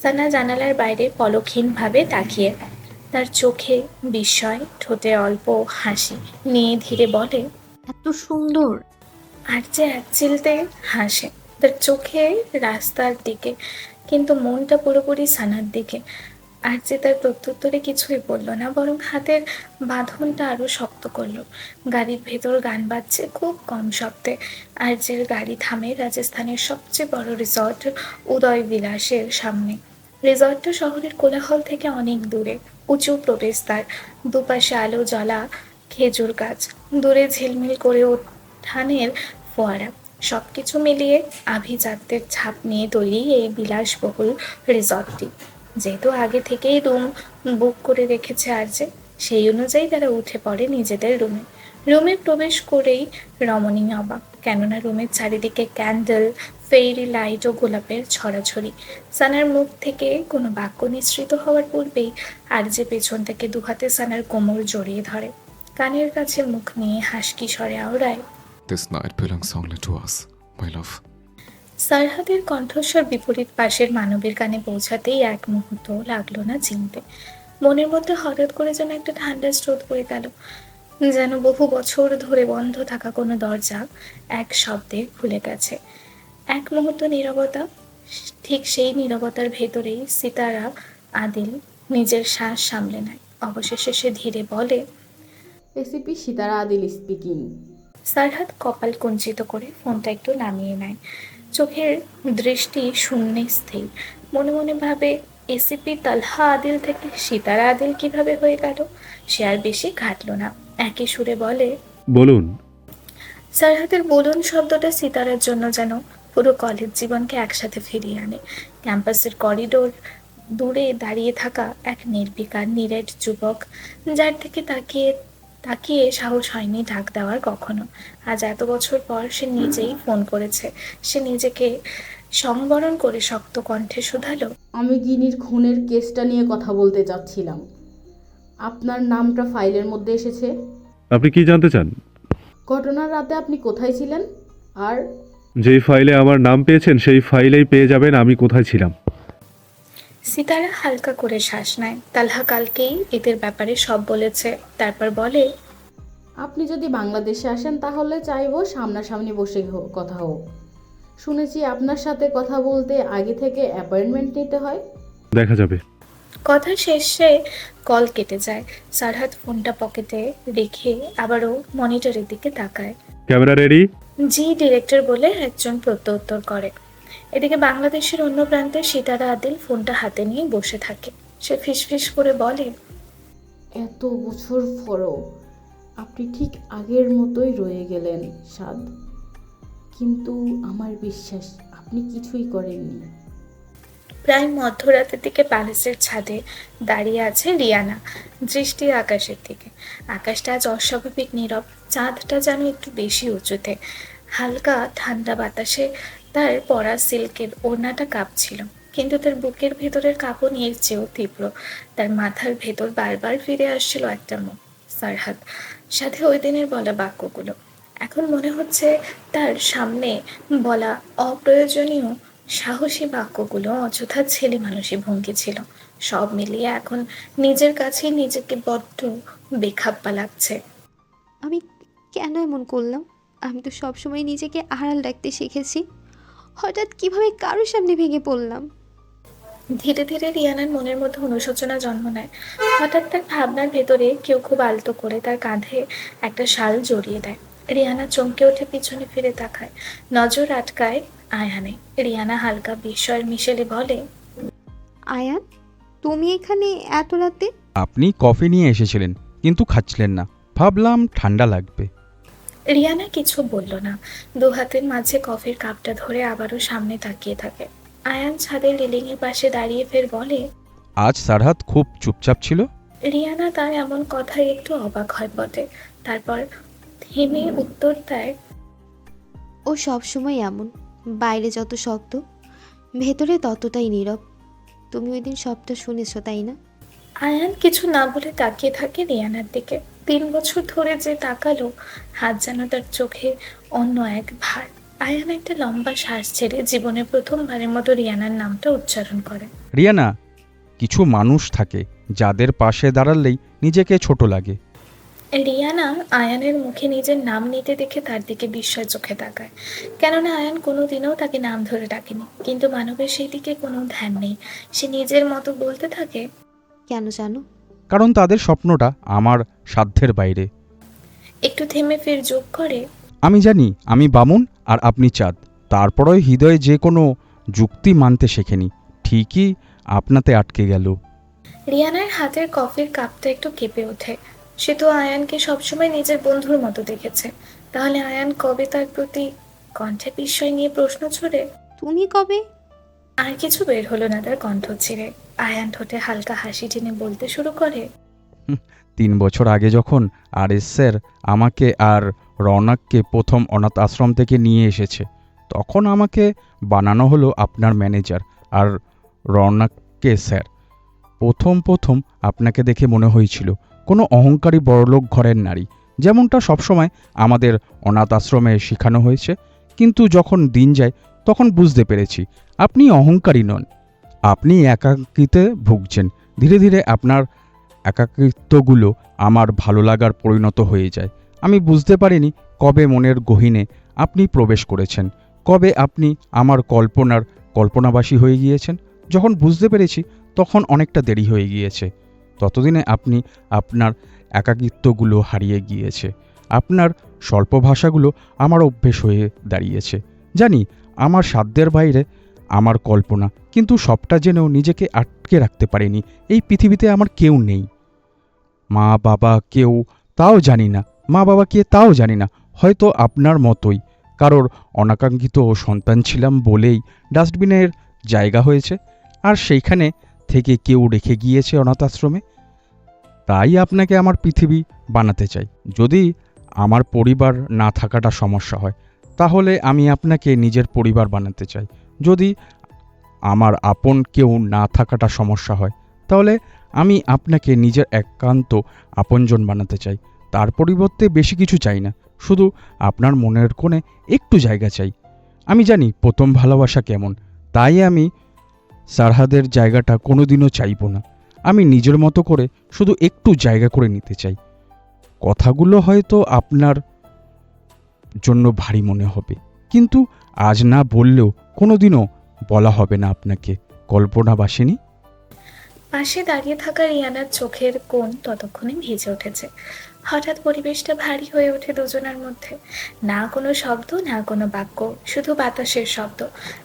সানা জানালার বাইরে পলকহীনভাবে তাকিয়ে, তার চোখে বিস্ময়, ঠোঁটে অল্প হাসি নিয়ে ধীরে বলে, এত সুন্দর। আর যে এক চিলতে হাসে তার চোখে রাস্তার দিকে, কিন্তু মনটা পুরোপুরি সানার দিকে। আর যে তার প্রত্যুত্তরে কিছুই বলল না, বরং হাতের বাঁধনটা আরও শক্ত করলো। গাড়ির ভেতর গান বাজছে খুব কম শব্দে। আর্যের গাড়ি থামে রাজস্থানের সবচেয়ে বড় রিসর্ট উদয় বিলাসের সামনে। রিসর্টটা শহরের কোলাহল থেকে অনেক দূরে। উঁচু প্রবেশদ্বার, দুপাশে আলো জ্বলা খেজুর গাছ, দূরে ঝিলমিল করে উঠানের ফোয়ারা। সব কিছু মিলিয়ে আভিজাত্যের ছাপ নিয়ে তৈরি এই বিলাসবহুল রিসর্টটি। যেহেতু আগে থেকেই রুম বুক করে রেখেছে আর্যে, সেই অনুযায়ী তারা উঠে পড়ে নিজেদের রুমে। রুমে প্রবেশ করেই রমণী অবাক, কেননা রুমের চারিদিকে ক্যান্ডেল, ফেরি লাইট ও গোলাপের ছড়াছড়ি। সানার মুখ থেকে কোনো বাক্য নিঃসৃত হওয়ার পূর্বেই আর্যে পেছন থেকে দুহাতে সানার কোমর জড়িয়ে ধরে, কানের কাছে মুখ নিয়ে হাসকি স্বরে আওড়ায়, This night belongs only to us, my love. সারহাদের কণ্ঠস্বর বিপরীত পাশের মানবের কানে পৌঁছাতেই এক মুহূর্ত লাগলো না চিনতে। মনের মধ্যে হঠাৎ করে যেন একটা ঠান্ডা স্রোত বয়ে গেল, যেন বহু বছর ধরে বন্ধ থাকা কোনো দরজা এক শব্দে খুলে গেছে। এক মুহূর্ত নীরবতা, ঠিক সেই নীরবতার ভেতরেই সিতারা আদিল নিজের শ্বাস সামলে নেয়। অবশেষে সে ধীরে বলে, এসিপি সিতারা আদিল স্পিকিং। সারহাদ কপাল কুঞ্চিত করে ফোনটা একটু নামিয়ে নেয়। চোখের দৃষ্টি শূন্যে স্থির। মনে মনে ভাবে, এসিপি তালহা আদিল থেকে সিতারা আদিল কিভাবে হয়ে গেল। সে আর বেশি ঘাটল না, একই সুরে বলে, বলুন। সারহাদের বলুন শব্দটা সিতারার জন্য যেন পুরো কলেজ জীবনকে একসাথে ফিরিয়ে আনে। ক্যাম্পাসের করিডোর দূরে দাঁড়িয়ে থাকা এক নির্বিকার নিরেট যুবক, যার দিকে তাকিয়ে সাহস হয়নি ডাক দেওয়ার কখনো। আজ এত বছর পর সে নিজেই ফোন করেছে। সে নিজেকে সংবরণ করে শক্ত কণ্ঠে শুধালো, আমি গিনির খুনের কেসটা নিয়ে কথা বলতে চাচ্ছিলাম। আপনার নামটা ফাইলের মধ্যে এসেছে। আপনি কি জানতে চান? ঘটনার রাতে আপনি কোথায় ছিলেন? আর যেই ফাইলে আমার নাম পেয়েছেন সেই ফাইলেই পেয়ে যাবেন আমি কোথায় ছিলাম। সিতারা হালকা করে শ্বাস নেয়। তালহা কালকেই এদের ব্যাপারে সব বলেছে। তারপর বলে, আপনি যদি বাংলাদেশে আসেন তাহলে চাইবো সামনাসামনি বসে কথা হোক। শুনেছি আপনার সাথে কথা বলতে আগে থেকে অ্যাপয়েন্টমেন্ট নিতে হয়। দেখা যাবে। কথা শেষে কল কেটে যায়। সারহাদ ফোনটা পকেটে রেখে আবারও মনিটরের দিকে তাকায়। Camera ready? জি ডিরেক্টর বলে একজন প্রত্যুত্তর করে। এদিকে বাংলাদেশের অন্য প্রান্তে সিতারা আদিল ফোনটা হাতে নিয়ে বসে থাকে। সে ফিসফিস করে বলে, এত বছর পরও আপনি ঠিক আগের মতোই রয়ে গেলেন সাদ, কিন্তু আমার বিশ্বাস আপনি কিছুই করেননি। প্রায় মধ্যরাতের দিকে প্যালেসের ছাদে দাঁড়িয়ে আছে রিয়ানা, দৃষ্টি আকাশের দিকে। আকাশটা আজ অস্বাভাবিক নীরব, চাঁদটা যেন একটু বেশি উঁচুতে। হালকা ঠান্ডা বাতাসে তার পরা সিল্কের ওড়নাটা কাঁপছিল, কিন্তু তার বুকের ভেতরের কাঁপন এর চেয়েও তীব্র। তার মাথার ভেতর বারবার ফিরে আসছিল একটা মুখ, সারহাদ, সাথে ওই দিনের বলা বাক্যগুলো। এখন মনে হচ্ছে তার সামনে বলা অপ্রয়োজনীয় সাহসী বাক্যগুলো অযথা ছেলে মানুষই ভঙ্গি ছিল। সব মিলিয়ে এখন নিজের কাছেই নিজেকে বড্ড বেখাপ্পা লাগছে। আমি কেন এমন করলাম? আমি তো সবসময় নিজেকে আড়াল রাখতে শিখেছি, হঠাৎ কিভাবে কারোর সামনে ভেঙে পড়লাম। ধীরে ধীরে রিয়ানার মনের মধ্যে অনুশোচনা জন্ম নেয়। হঠাৎ তার ভাবনার ভেতরে কেউ খুব আলতো করে তার কাঁধে একটা শাল জড়িয়ে দেয়। রিয়ানা চমকে ওঠে, পিছনে ফিরে তাকায়। নজর আটকায় আয়ানে। রিয়ানা হালকা বিস্ময়ের মিশেলে বলে, আয়ান, তুমি এখানে এত রাতে? আপনি কফি নিয়ে এসেছিলেন কিন্তু খাচ্ছিলেন না, ভাবলাম ঠান্ডা লাগবে। রিয়ানা কিছু বলল না। দু হাতের মাঝে কফির কাপটা ধরে আবারও সামনে তাকিয়ে থাকে। আয়ান ছাদের রেলিংয়ের পাশে দাঁড়িয়ে ফের বলে, আজ সারহাদ খুব চুপচাপ ছিল। রিয়ানা তার এমন কথায় একটু অবাক হয় বটে। তারপর থেমে উত্তর দেয়, ও সবসময় এমন, বাইরে যত শক্ত ভেতরে ততটাই নীরব। তুমি ওই দিন সবটা শুনেছো তাই না? আয়ান কিছু না বলে তাকিয়ে থাকে রিয়ানার দিকে। 3 বছর ধরে যে তাকালো, হাত যেন তার চোখে অন্য এক ভার। আয়ান একটা লম্বা শ্বাস ছেড়ে জীবনে প্রথমবারের মতো রিয়ানার নামটা উচ্চারণ করে। রিয়ানা, কিছু মানুষ থাকে যাদের পাশে দাঁড়ালেই নিজেকে ছোট লাগে। রিয়ানা আয়ানের মুখে নিজের নাম নিতে দেখে তার দিকে বিস্ময় চোখে তাকায়। কেননা আয়ান কোনোদিনও তাকে নাম ধরে ডাকেনি, কিন্তু মানবের সেই দিকে কোনো ধ্যান নেই। সে নিজের মতো বলতে থাকে, কেন জানো? কারণ তাদের স্বপ্নটা আমার সাধ্যের বাইরে। একটু থেমে ফের যোগ করে, আমি জানি আমি বামুন আর আপনি চাঁদ, তারপরেও হৃদয়ে যে কোনো যুক্তি মানতে শেখেনি, ঠিকই আপনাতে আটকে গেল। রিয়ানার হাতের কফির কাপটা একটু কেঁপে ওঠে। সে তো আয়ানকে সবসময় নিজের বন্ধুর মতো দেখেছে। তাহলে আয়ান কবে তার প্রতি? কণ্ঠে বিস্ময় নিয়ে প্রশ্ন ছড়ে, তুমি কবে? আর কিছু বের হলো না তার কণ্ঠ ছিঁড়ে। আয়ান ঠোঁটে হালকা হাসি টেনে বলতে শুরু করে, 3 বছর আগে যখন আরএস স্যার আমাকে আর রৌনককে প্রথম অনাথ আশ্রম থেকে নিয়ে এসেছে, তখন আমাকে বানানো হলো আপনার ম্যানেজার। আর রৌনককে স্যার, প্রথম আপনাকে দেখে মনে হয়েছিল কোনো অহংকারী বড়লোক ঘরের নারী, যেমনটা সবসময় আমাদের অনাথ আশ্রমে শেখানো হয়েছে। কিন্তু যখন দিন যায় তখন বুঝতে পেরেছি আপনি অহংকারী নন, আপনি একাকিতে ভুগছেন। ধীরে ধীরে আপনার একাকিত্বগুলো আমার ভালো লাগার পরিণত হয়ে যায়। আমি বুঝতে পারিনি কবে মনের গহীনে আপনি প্রবেশ করেছেন, কবে আপনি আমার কল্পনাবাসী হয়ে গিয়েছেন। যখন বুঝতে পেরেছি তখন অনেকটা দেরি হয়ে গিয়েছে। ততদিনে আপনি আপনার একাকিত্বগুলো হারিয়ে গিয়েছে। আপনার স্বল্প ভাষাগুলো আমার অভ্যেস হয়ে দাঁড়িয়েছে। জানি আমার সাধ্যের বাইরে আমার কল্পনা, কিন্তু সবটা জেনেও নিজেকে আটকে রাখতে পারিনি। এই পৃথিবীতে আমার কেউ নেই, মা বাবা কেউ, তাও জানি না মা বাবা কে তাও জানি না। হয়তো আপনার মতোই কারোর অনাকাঙ্ক্ষিত সন্তান ছিলাম বলেই ডাস্টবিনের জায়গা হয়েছে, আর সেইখানে থেকে কেউ রেখে গিয়েছে অনাথ আশ্রমে। তাই আপনাকে আমার পৃথিবী বানাতে চাই। যদি আমার পরিবার না থাকাটা সমস্যা হয়, তাহলে আমি আপনাকে নিজের পরিবার বানাতে চাই। যদি আমার আপন কেউ না থাকাটা সমস্যা হয়, তাহলে আমি আপনাকে নিজের একান্ত আপনজন বানাতে চাই। তার পরিবর্তে বেশি কিছু চাই না, শুধু আপনার মনের কোণে একটু জায়গা চাই। আমি জানি প্রথম ভালোবাসা কেমন, তাই আমি সারহাদের জায়গাটা কোনোদিনও চাইব না। আমি নিজের মতো করে শুধু একটু জায়গা করে নিতে চাই। কথাগুলো হয়তো আপনার জন্য ভারী মনে হবে, কিন্তু আজ না বললেও কোনোদিনও বলা হবে না আপনাকে। কল্পনা বাসিনী। পাশে দাঁড়িয়ে থাকা রিয়ানার চোখের কোণ ততক্ষণে ভিজে উঠেছে। হঠাৎ পরিবেশটা ভারী হয়ে ওঠে দুজনের মধ্যে। না কোনো শব্দ, না কোনো বাক্য, শুধু বাতাসের শব্দ।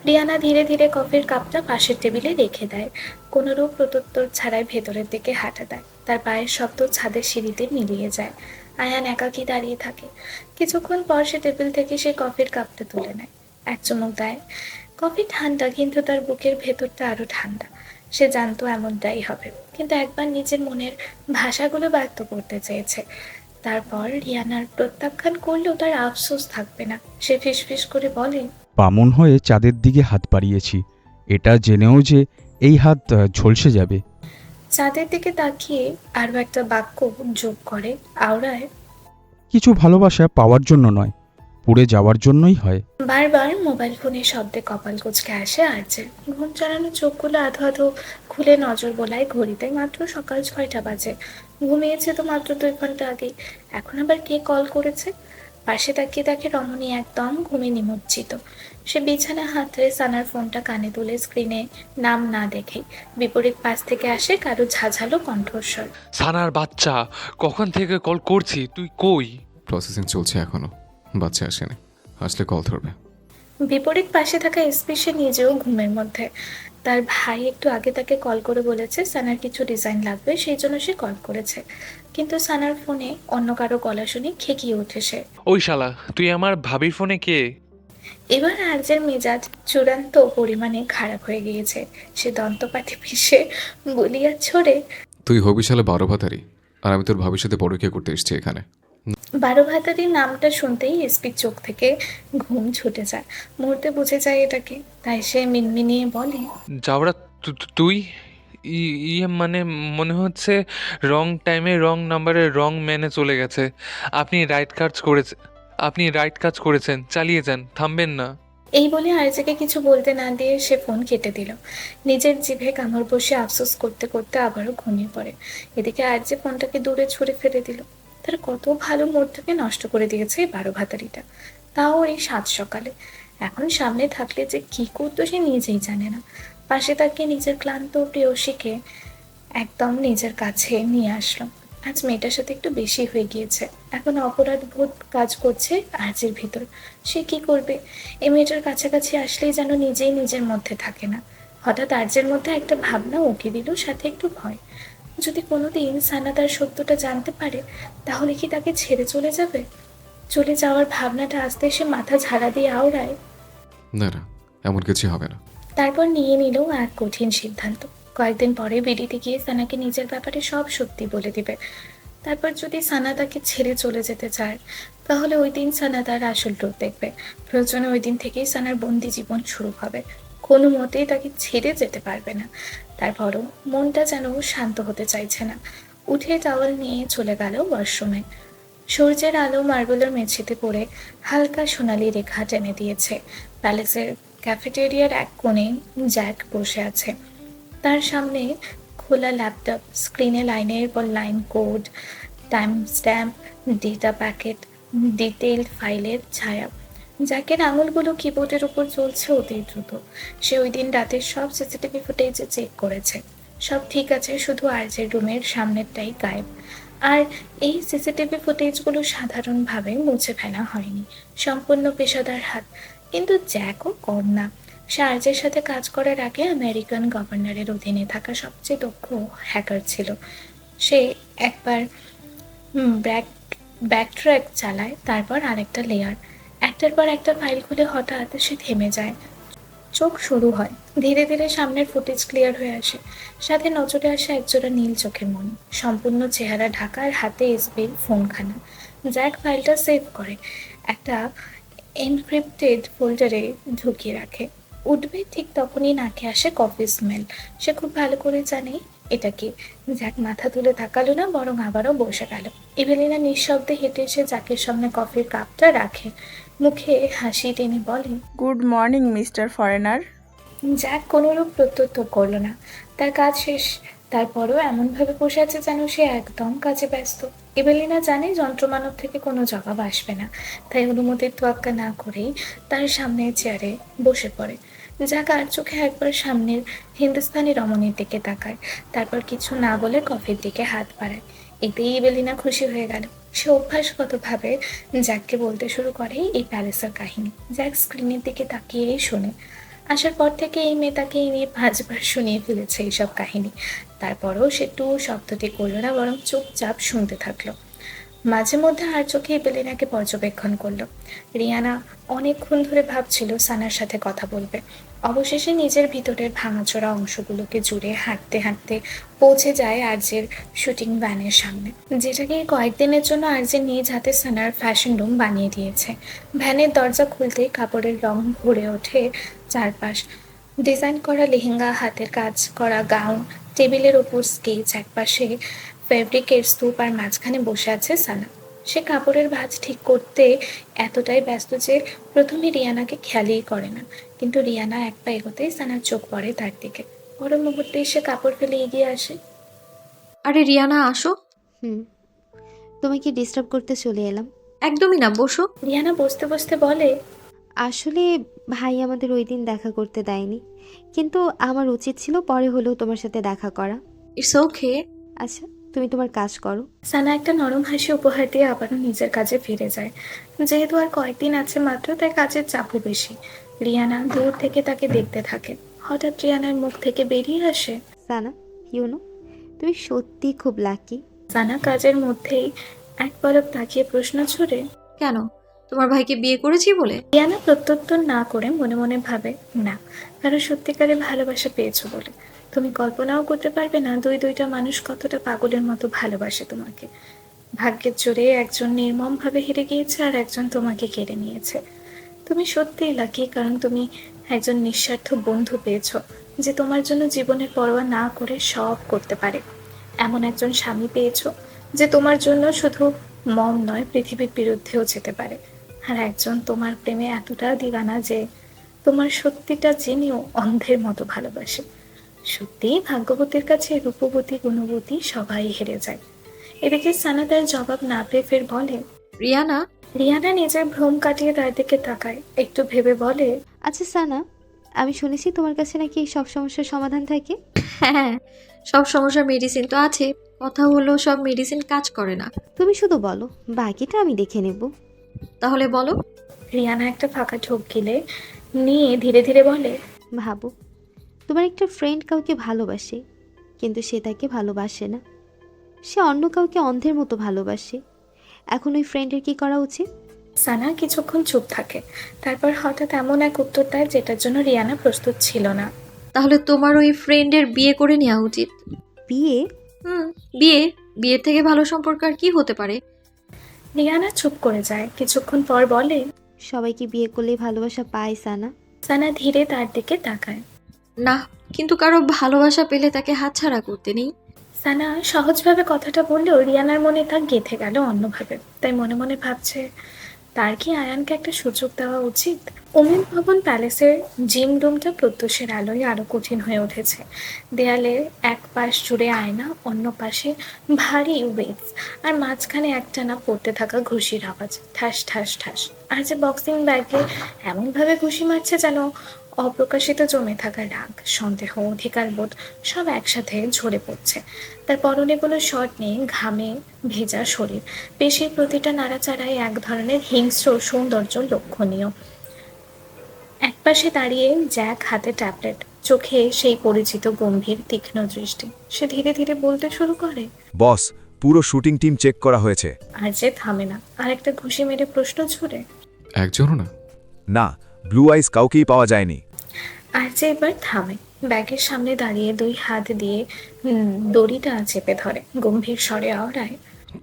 রিয়ানা ধীরে ধীরে কফির কাপটা পাশের টেবিলে রেখে দেয়। কোনোরূপ প্রত্যুত্তর ছাড়াই ভেতরের দিকে হাঁটা দেয়। তার পায়ের শব্দ ছাদের সিঁড়িতে মিলিয়ে যায়। আয়ান একাকী দাঁড়িয়ে থাকে। কিছুক্ষণ পর সে টেবিল থেকে সে কফির কাপটা তুলে নেয়, এক চুমুক দেয়। কফি ঠান্ডা, কিন্তু তার বুকের ভেতরটা আরো ঠান্ডা। সে জানতো এমনটাই হবে, কিন্তু একবার নিজের মনের ভাষাগুলো ব্যক্ত করতে চেয়েছে। তারপর রিয়ানার প্রত্যাখ্যান করলেও তার আফসোস থাকবে না। সে ফিসফিস করে বলে, বামন হয়ে চাঁদের দিকে হাত বাড়িয়েছি, এটা জেনেও যে এই হাত ঝলসে যাবে। চাঁদের দিকে তাকিয়ে আরও একটা বাক্য যোগ করে, আওড়ায়, কিছু ভালোবাসা পাওয়ার জন্য নয়, পুড়ে যাওয়ার জন্যই হয়। বারবার মোবাইল ফোনের শব্দে কপাল কুঁচকে আসে আর্যের। ঘুম চড়ানো চোখগুলো আধো আধো খুলে নজর বোলায় ঘড়িতে। মাত্র সকাল 6টা বাজে। ঘুমিয়েছে তো মাত্র 2 ঘন্টা আগেই। এখন আবার কে কল করেছে? পাশে তাকিয়ে দেখে রমণী একদম ঘুমে নিমজ্জিত। সে বিছানা হাতড়ে সানার ফোনটা কানে তুলে স্ক্রিনে নাম না দেখেই বিপরীত পাশ থেকে আসে কারো ঝাঝালো কণ্ঠস্বর। সানার বাচ্চা, কখন থেকে কল করছি, তুই কই? প্রসেসিং চলছে এখনো, বাচ্চা আসেনি, আসলে কল ধরবে। বিপরীত পাশে থাকা এসপি সে নিজেও ঘুমের মধ্যে। তার ভাই একটু আগে তাকে কল করে বলেছে সানার কিছু ডিজাইন লাগবে, সেই জন্য সে কল করেছে। কিন্তু সানার ফোনে অন্য কারো গলা শুনে খেকিয়ে ওঠে সে। ওই শালা, তুই আমার ভাবির ফোনে কে? এবার আর্যের মেজাজ চূড়ান্ত পরিমাণে খারাপ হয়ে গিয়েছে। সে দন্তপাটি পিষে বলিয়া ছড়ে, তুই হবি শালে 12 ভাতারি, আর আমি তোর ভবিষ্যতে বড় কে করতে এসেছি এখানে। 12 ভাতারির নামটা শুনতেই এসপির চোখ থেকে ঘুম ছুটে যায়। মুহূর্তে বুঝে যায় এটাকে, তাই সে মিনমিনিয়ে বলে, যাওরা, তুই ইয়ে মানে মনে হচ্ছে রং টাইমে রং নাম্বারে রং ম্যানে চলে গেছে। আপনি রাইট কাজ করেছেন, চালিয়ে যান, থামবেন না। এই বলে আর্যকে কিছু বলতে না দিয়ে সে ফোন কেটে দিল। নিজের জিভে কামড় বসে আফসোস করতে করতে আবারও ঘুমিয়ে পড়ে। এদিকে আর্য ফোনটাকে দূরে ছুঁড়ে ফেলে দিল। তার কত ভালো মুহূর্তকে নষ্ট করে দিয়েছে এই 12 ভাতারিটা, তাও এই 7 সকালে। এখন সামনে থাকলে যে কি করতো সে নিজেই জানে না। পাশে তাকে নিজের ক্লান্ত প্রেয়সীকে একদম নিজের কাছে নিয়ে আসলো। আজ মেয়েটার সাথে একটু বেশি হয়ে গিয়েছে। এখন অপরাধ বোধ কাজ করছে আর্যের ভিতর। সে কি করবে? এই মেয়েটার কাছাকাছি আসলেই যেন নিজেই নিজের মধ্যে থাকে না। হঠাৎ আর্যের মধ্যে একটা ভাবনা উঠে দিল, সাথে একটু ভয়। যদি কোনোদিন সানা তার সত্যটা জানতে পারে, তাহলে কি তাকে ছেড়ে চলে যাবে? চলে যাওয়ার ভাবনাটা আসতে সে মাথা ঝাড়া দিয়ে আওড়ায়, না না, এমন কিছু হবে না। তারপর নিয়ে নিল এক কঠিন সিদ্ধান্ত। কয়েকদিন পরে বিডিতে গিয়ে সানাকে নিজের ব্যাপারে সব সত্যি বলে দিবে। তারপর যদি সানা তাকে ছেড়ে চলে যেতে চায়, তাহলে ওই দিন সানা তার আসল রূপ দেখবে। প্রয়োজনে ওই দিন থেকেই সানার বন্দি জীবন শুরু হবে। কোনো মতেই তাকে ছেড়ে যেতে পারবে না। তারপরও মনটা যেন শান্ত হতে চাইছে না। উঠে টাওয়াল নিয়ে চলে গেল ওয়াশরুমে। সূর্যের আলো মার্বেলের মেঝেতে পড়ে হালকা সোনালি রেখা টেনে দিয়েছে। প্যালেসের ক্যাফেটেরিয়ার এক কোণে জ্যাক বসে আছে। তার সামনে খোলা ল্যাপটপ, স্ক্রিনে লাইনের পর line code, time stamp, data packet, detailed ফাইলের ছায়া। জ্যাকের আঙুলগুলো কিবোর্ডের উপর চলছে অতি দ্রুত। সে ওই দিন রাতের সব সিসিটিভি ফুটেজে চেক করেছে। সব ঠিক আছে, শুধু আর্যের রুমের সামনেরটাই গায়েব। আর এই সিসিটিভি ফুটেজগুলো সাধারণভাবে মুছে ফেলা হয়নি, সম্পূর্ণ পেশাদার হাত। কিন্তু জ্যাকও কম না। সে আর্যের সাথে কাজ করার আগে আমেরিকান গভর্নরের অধীনে থাকা সবচেয়ে দক্ষ হ্যাকার ছিল। সে একবার ব্যাকট্র্যাক চালায়, তারপর আরেকটা লেয়ার। একটার পর একটা ফাইল খুলে হঠাৎ সে থেমে যায়। চোখ শুরু হয়, ধীরে ধীরে সামনের ফুটেজ ক্লিয়ার হয়ে আসে। সাথে নজরে আসে একজোড়া নীল চোখের মনি, সম্পূর্ণ চেহারা ঢাকা, আর হাতে এসবির ফোনখানা। জ্যাক ফাইলটা সেভ করে একটা এনক্রিপ্টেড ফোল্ডারে ঢুকিয়ে রাখে। উঠবে ঠিক তখনই নাকে আসে কফি স্মেল। সে খুব ভালো করে জানে এটা কি? জ্যাক মাথা তুলে তাকালো না, বরং আবারও বসে গেল। ইভেলিনা নিঃশব্দে হেঁটে এসে জ্যাকের সামনে কফির কাপটা রাখে, মুখে হাসি টেনে বলে, good morning mister foreigner. Jack কোনোরূপ প্রত্যুত্তর করলো না। তার কাজ শেষ, তারপরও এমনভাবে বসে আছে যেন সে একদম কাজে ব্যস্ত। এবেলিনা জানে যন্ত্রমানব থেকে কোনো জবাব আসবে না, তাই অনুমতির তোয়াক্কা না করেই তার সামনের চেয়ারে বসে পড়ে। জ্যাক আর চোখে একবার সামনের হিন্দুস্তানি রমণীর দিকে তাকায়, তারপর কিছু না বলে কফির দিকে হাত বাড়ায়। এতেই এবেলিনা খুশি হয়ে গেল। সে অভ্যাসগতভাবে জ্যাককে বলতে শুরু করে এই প্যালেসের কাহিনী। জ্যাক স্ক্রিনের দিকে তাকিয়েই শোনে। আসার পর থেকে এই মেয়ে তাকে এই নিয়ে 5 বার শুনিয়ে ফেলেছে এইসব কাহিনী। তারপরেও সে টু শব্দটি করল না, বরং চুপচাপ শুনতে থাকলো। মাঝে মধ্যে আর চোখে এবেলিনাকে পর্যবেক্ষণ করলো। রিয়ানা অনেকক্ষণ ধরে ভাবছিল সানার সাথে কথা বলবে। অবশেষে নিজের ভিতরের ভাঙাচোরা অংশগুলোকে জুড়ে হাঁটতে হাঁটতে পৌঁছে যায় আরজের শুটিং ভ্যানের সামনে, যেটাকে কয়েকদিনের জন্য আরজে নিজ হাতে সানার ফ্যাশন রুম বানিয়ে দিয়েছে। ভ্যানের দরজা খুলতেই কাপড়ের রং ভরে ওঠে চারপাশ। ডিজাইন করা লেহেঙ্গা, হাতের কাজ করা গাউন, টেবিলের ওপর স্কেচ, একপাশে ফেব্রিকের স্তূপ, আর মাঝখানে বসে আছে সানা। সে কাপড়ের ভাঁজ ঠিক করতে এতটাই ব্যস্ত যে প্রথমে রিয়ানাকে খেয়ালই করে না, কিন্তু রিয়ানা এক পা এগোতেই সানার চোখ পড়ে তার দিকে। পর মুহূর্তে সে কাপড় ফেলে এগিয়ে আসে। আরে রিয়ানা আসো। তোমাকে ডিস্টার্ব করতে চলে এলাম। একদমই না, বসো। রিয়ানা বসতে বসতে বলে, আসলে ভাই আমাদের ওই দিন দেখা করতে দেয়নি, কিন্তু আমার উচিত ছিল পরে হলেও তোমার সাথে দেখা করা। It's okay. আচ্ছা, তুমি তোমার কাজ করো। সানা একটা নরম হাসি উপহার দিয়ে আবারও নিজের কাজে ফিরে যায়। যেহেতু আর কয়েকদিন আছে মাত্র, তাই কাজের চাপও বেশি। রিয়ানা দূর থেকে তাকে দেখতে থাকে। হঠাৎ রিয়ানার মুখ থেকে বেরিয়ে আসে, সানা, ইউনো, তুমি সত্যি খুব লাকি। সানা কাজের মধ্যেই এক পলক তাকিয়ে প্রশ্ন ছুড়ে, কেন? তোমার ভাইকে বিয়ে করেছি বলে? রিয়ানা প্রত্যুত্তর না করে মনে মনে ভাবে, না, কারণ সত্যিকারে ভালোবাসা পেয়েছো বলে। তুমি কল্পনাও করতে পারবে না দুইটা মানুষ কতটা পাগলের মতো ভালোবাসে তোমাকে। ভাগ্যের জোরে একজন নির্মমভাবে হেরে গিয়েছে, আর একজন তোমাকে কেড়ে নিয়েছে। তুমি সত্যিই লাকি, কারণ তুমি একজন নিঃস্বার্থ বন্ধু পেয়েছো, যে তোমার জন্য জীবনের পরোয়া না করে সব করতে পারে। এমন একজন স্বামী পেয়েছো যে তোমার জন্য শুধু মম নয়, পৃথিবীর বিরুদ্ধেও যেতে পারে। আর একজন তোমার প্রেমে এতটা দিওয়ানা যে তোমার সত্যিটা জেনেও অন্ধের মতো ভালোবাসে। সত্যিই ভাগ্যবতীর কাছে রূপবতী গুণবতী সবাই হেরে যায়। এদিকে সানা তার জবাব না পেয়ে ফের বলে, রিয়ানা। রিয়ানা নিজের ভ্রম কাটিয়ে তার দিকে তাকায়, একটু ভেবে বলে, আচ্ছা সানা, আমি শুনেছি তোমার কাছে নাকি সব সমস্যার সমাধান থাকে। হ্যাঁ, সব সমস্যার মেডিসিন তো আছে, কথা হলো সব মেডিসিন কাজ করে না। তুমি শুধু বলো, বাকিটা আমি দেখে নেব। তাহলে বলো। রিয়ানা একটা ফাঁকা ঢোক গিলে নিয়ে ধীরে ধীরে বলে, ভাবো, তোমার একটা ফ্রেন্ড কাউকে ভালোবাসে, কিন্তু সে তাকে ভালোবাসে না, সে অন্য কাউকে অন্ধের মতো ভালোবাসে। এখন ওই ফ্রেন্ডের কি করা উচিত? সানা কিছুক্ষণ চুপ থাকে, তারপর হঠাৎ এমন এক উত্তর দেয় যেটার জন্য রিয়ানা প্রস্তুত ছিল না। তাহলে তোমার ওই ফ্রেন্ডের বিয়ে করে নেওয়া উচিত। বিয়ে? বিয়ে, বিয়ের থেকে ভালো সম্পর্ক আর কি হতে পারে? রিয়ানা চুপ করে যায়, কিছুক্ষণ পর বলে, সবাই কি বিয়ে করলেই ভালোবাসা পায় সানা? সানা ধীরে তার দিকে তাকায়। না, কিন্তু কারো ভালোবাসা পেলে তাকে হাতছাড়া করতে নেই। সানা সহজভাবে কথাটা বললেও রিয়ানার মনে তা গেঁথে গেল অন্যভাবে। তাই মনে মনে ভাবছে, তার কি আয়ানকে একটা সুযোগ দেওয়া উচিত? উমেন ভবন প্যালেসের জিম রুমটা প্রত্যুষের আলোয় আরো কঠিন হয়ে উঠেছে। দেয়ালের এক পাশ জুড়ে আয়না, অন্য পাশে ভারী ওয়েটস, আর মাঝখানে একটানা পড়তে থাকা ঘুষির আওয়াজ, ঠাস ঠাস ঠাস। আর যে বক্সিং ব্যাগে এমনভাবে ঘুষি মারছে যেন অপ্রকাশিত জমে থাকা রাগ, সন্দেহ, অধিকারবোধ সব একসাথে ঝরে পড়ছে। তার পরনে কোনো শর্ট নেই, ঘামে ভেজা শরীর, পেশির প্রতিটা নাড়াচাড়ায় এক ধরনের হিংস্র সৌন্দর্য লক্ষণীয়। একপাশে দাঁড়িয়ে জ্যাক, হাতে ট্যাবলেট, চোখে সেই পরিচিত গম্ভীর তীক্ষ্ণ দৃষ্টি। সে ধীরে ধীরে বলতে শুরু করে, বস, পুরো শুটিং টিম চেক করা হয়েছে। আর যে থামে না, আর একটা ঘুষি মেরে প্রশ্ন ছুড়ে, একজনও না? না, ব্লু আইস কাউকেই পাওয়া যায়নি। আর যে এবার থামে, ব্যাগের সামনে দাঁড়িয়ে 2 হাত দিয়ে দড়িটা চেপে ধরে, গম্ভীর স্বরে আওড়ায়,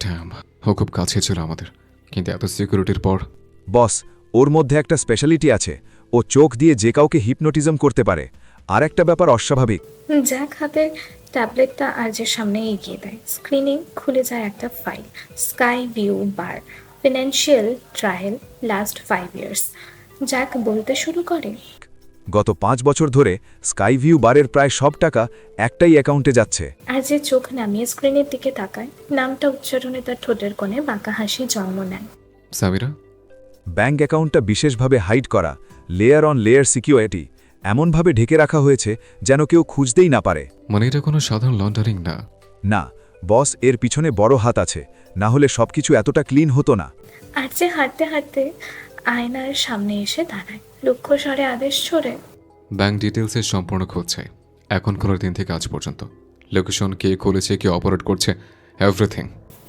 ড্যাম, ও খুব কাছে ছিল আমাদের, কিন্তু এত সিকিউরিটির পর। বস, ওর মধ্যে একটা স্পেশালিটি আছে, ও চোখ দিয়ে যে কাউকে হিপনোটিজম করতে পারে। আর একটা ব্যাপার অস্বাভাবিক। জ্যাক হাতের ট্যাবলেটটা আরজের সামনে এগিয়ে দেয়। স্ক্রিনে খুলে যায় একটা file, sky view bar, financial trial last 5 years. Jack বলতে শুরু করে, গত 5 বছর ধরে স্কাইভিউ বারের প্রায় সব টাকা একটাই অ্যাকাউন্টে যাচ্ছে। আরজে চোখ নামিয়ে স্ক্রিনের দিকে তাকায়। নামটা উচ্চারণে তার ঠোঁটের কোণে বাঁকা হাসি জন্ম নেয়। সামিরা, ব্যাঙ্ক অ্যাকাউন্টটা বিশেষভাবে হাইড করা, লেয়ার অন লেয়ার সিকিউরিটি এমনভাবে ঢেকে রাখা হয়েছে যেন কেউ খুঁজতেই না পারে। মানে এটা কোনো সাধারণ লন্ডারিং না? না, বস, এর পিছনে বড় হাত আছে, না হলে সবকিছু এতটা ক্লিন হতো না। আরজে হাঁটতে হাঁটতে আয়নার সামনে এসে দাঁড়ায়, রুক্ষ স্বরে আদেশ ছড়ে, ব্যাংক ডিটেলসের সম্পূর্ণ খোঁজ চাই, এখনকার দিন থেকে আজ পর্যন্ত। লোকেশন, কে খুলেছে, কে অপারেট করছে, এভরিথিং।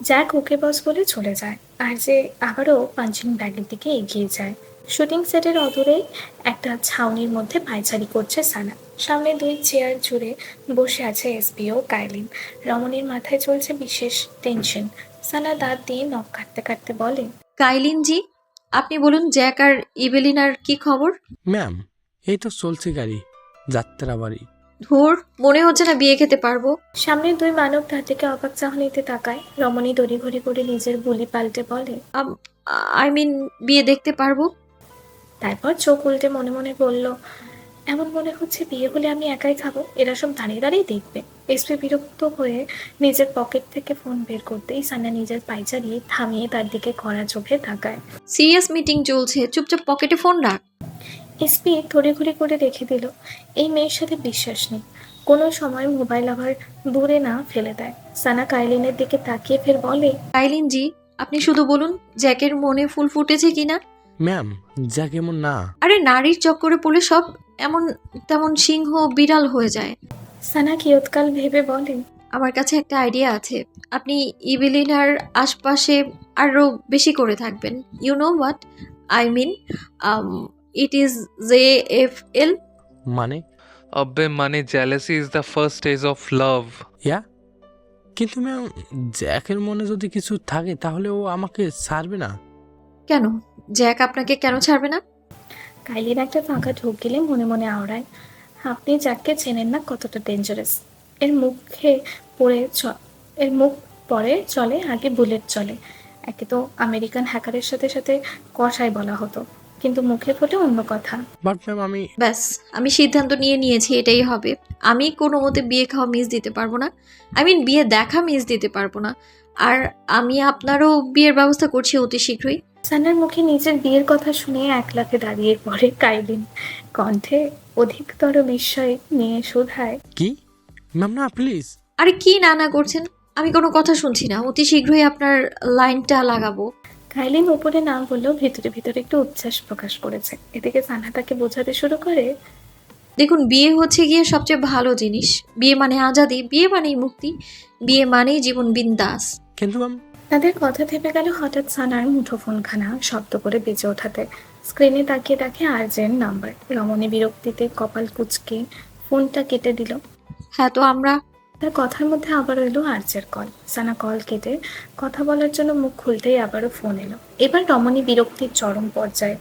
জ্যাক ওকে বস বলে চলে যায়। আরজে আবারও পাঞ্চিং ব্যাগের দিকে এগিয়ে যায়। শুটিং সেটের অদূরেই একটা ছাউনির মধ্যে পায়চারি করছে সানা। সামনে 2 চেয়ার জুড়ে বসে আছে এসপিও কাইলিন। রমণীর মাথায় চলছে বিশেষ টেনশন। সানা দাঁত দিয়ে নখ কাটতে কাটতে বলে, কাইলিন জি, আপনি বলুন জ্যাক আর ইভেলিনার কি খবর? ম্যাম, এই তো চলছে গাড়ি, যাত্রা বাড়ি। ধুর, মনে হচ্ছে না বিয়ে খেতে পারবো। সামনের 2 মানব তার দিকে অবাক চাহনিতে তাকায়। রমণী তড়িঘড়ি করে নিজের বুলি পাল্টে বলে, আই মিন বিয়ে দেখতে পারবো। তারপর চোখ উল্টে মনে মনে বলল, এমন মনে হচ্ছে বিয়ে হলে আমি একাই খাবো, এরা সব দাঁড়িয়ে দাঁড়িয়ে দেখবে। এসপি বিরক্ত হয়ে নিজের পকেট থেকে ফোন বের করতেই সানা নিজের পায়চারি থামিয়ে তার দিকে কড়া চোখে তাকায়। সিরিয়াস মিটিং চলছে, চুপচাপ পকেটে ফোন রাখ। এসপি তড়িঘড়ি করে রেখে দিল। এই মেয়ের সাথে বিশ্বাস নেই, কোনো সময় মোবাইল আবার দূরে না ফেলে দেয়। সানা কাইলিনের দিকে তাকিয়ে ফের বলে, কাইলিন জি, আপনি শুধু বলুন জ্যাকের মনে ফুল ফুটেছে কিনা। ম্যাম, যা কেমন না। আরে নারীর চক্করে পড়লে সব এমন তেমন সিংহ বিড়াল হয়ে যায়। সানা কিয়ৎকাল ভেবে বলে, আমার কাছে একটা আইডিয়া আছে। আপনি ইভেলিনার আশপাশে আরও বেশি করে থাকবেন। You know what I mean, it is JFL। মানে? अबे মানে jealousy is the first stage of love. ইয়া, কিন্তু ম্যাম, জ্যাকের মনে যদি কিছু থাকে তাহলে ও আমাকে ছাড়বে না। কেন? জ্যাক আপনাকে কেন ছাড়বে না? কাইলিন একটা ফাঁকা ঢোক গেলে মনে মনে আওড়ায়, আপনি যাকে চেনেন না কতটা ডেঞ্জারাস। এর মুখ পরে চলে আগে বুলেট চলে। একে তো আমেরিকান হ্যাকারের সাথে সাথে কষাই বলা হতো, কিন্তু মুখে ফোটে অন্য কথা। বাট ম্যাম, ব্যাস, আমি সিদ্ধান্ত নিয়েছি, এটাই হবে। আমি কোনো মতে বিয়ে খাওয়া মিস দিতে পারবো না। আই মিন বিয়ে দেখা মিস দিতে পারবো না। আর আমি আপনারও বিয়ের ব্যবস্থা করছি অতি শীঘ্রই। সানার মুখে নিজের বিয়ের কথা শুনে এক লাফে দাঁড়িয়ে পড়ে কাইলিন, কণ্ঠে অধিকতর বিস্ময় নিয়ে শোধায়, কি ম্যাম? না প্লিজ। আরে কি না করছেন? আমি কোনো কথা শুনছি না। অতি শীঘ্রই আপনার লাইনটা লাগাবো। কাইলিন উপরে না বললেও ভিতরে ভিতরে একটু উচ্ছ্বাস প্রকাশ করেছে। এদিকে সানা তাকে বোঝাতে শুরু করে, দেখুন, বিয়ে হচ্ছে গিয়ে সবচেয়ে ভালো জিনিস। বিয়ে মানে আজাদি, বিয়ে মানেই মুক্তি, বিয়ে মানেই জীবন বিন্দাস। কিন্তু ম্যাম, তাদের কথা থেমে গেল হঠাৎ সানার মুঠোফোনখানা শব্দ করে বেজে ওঠাতে। স্ক্রিনে তাকিয়ে দেখে আরজের নাম্বার। রমণী বিরক্তিতে কপাল কুঁচকে ফোনটা কেটে দিল। হ্যাঁ, তো আমরা। তার কথার মধ্যে আবার এলো আরজের কল। সানা কল কেটে কথা বলার জন্য মুখ খুলতেই আবারও ফোন এলো। এবার রমণী বিরক্তির চরম পর্যায়ে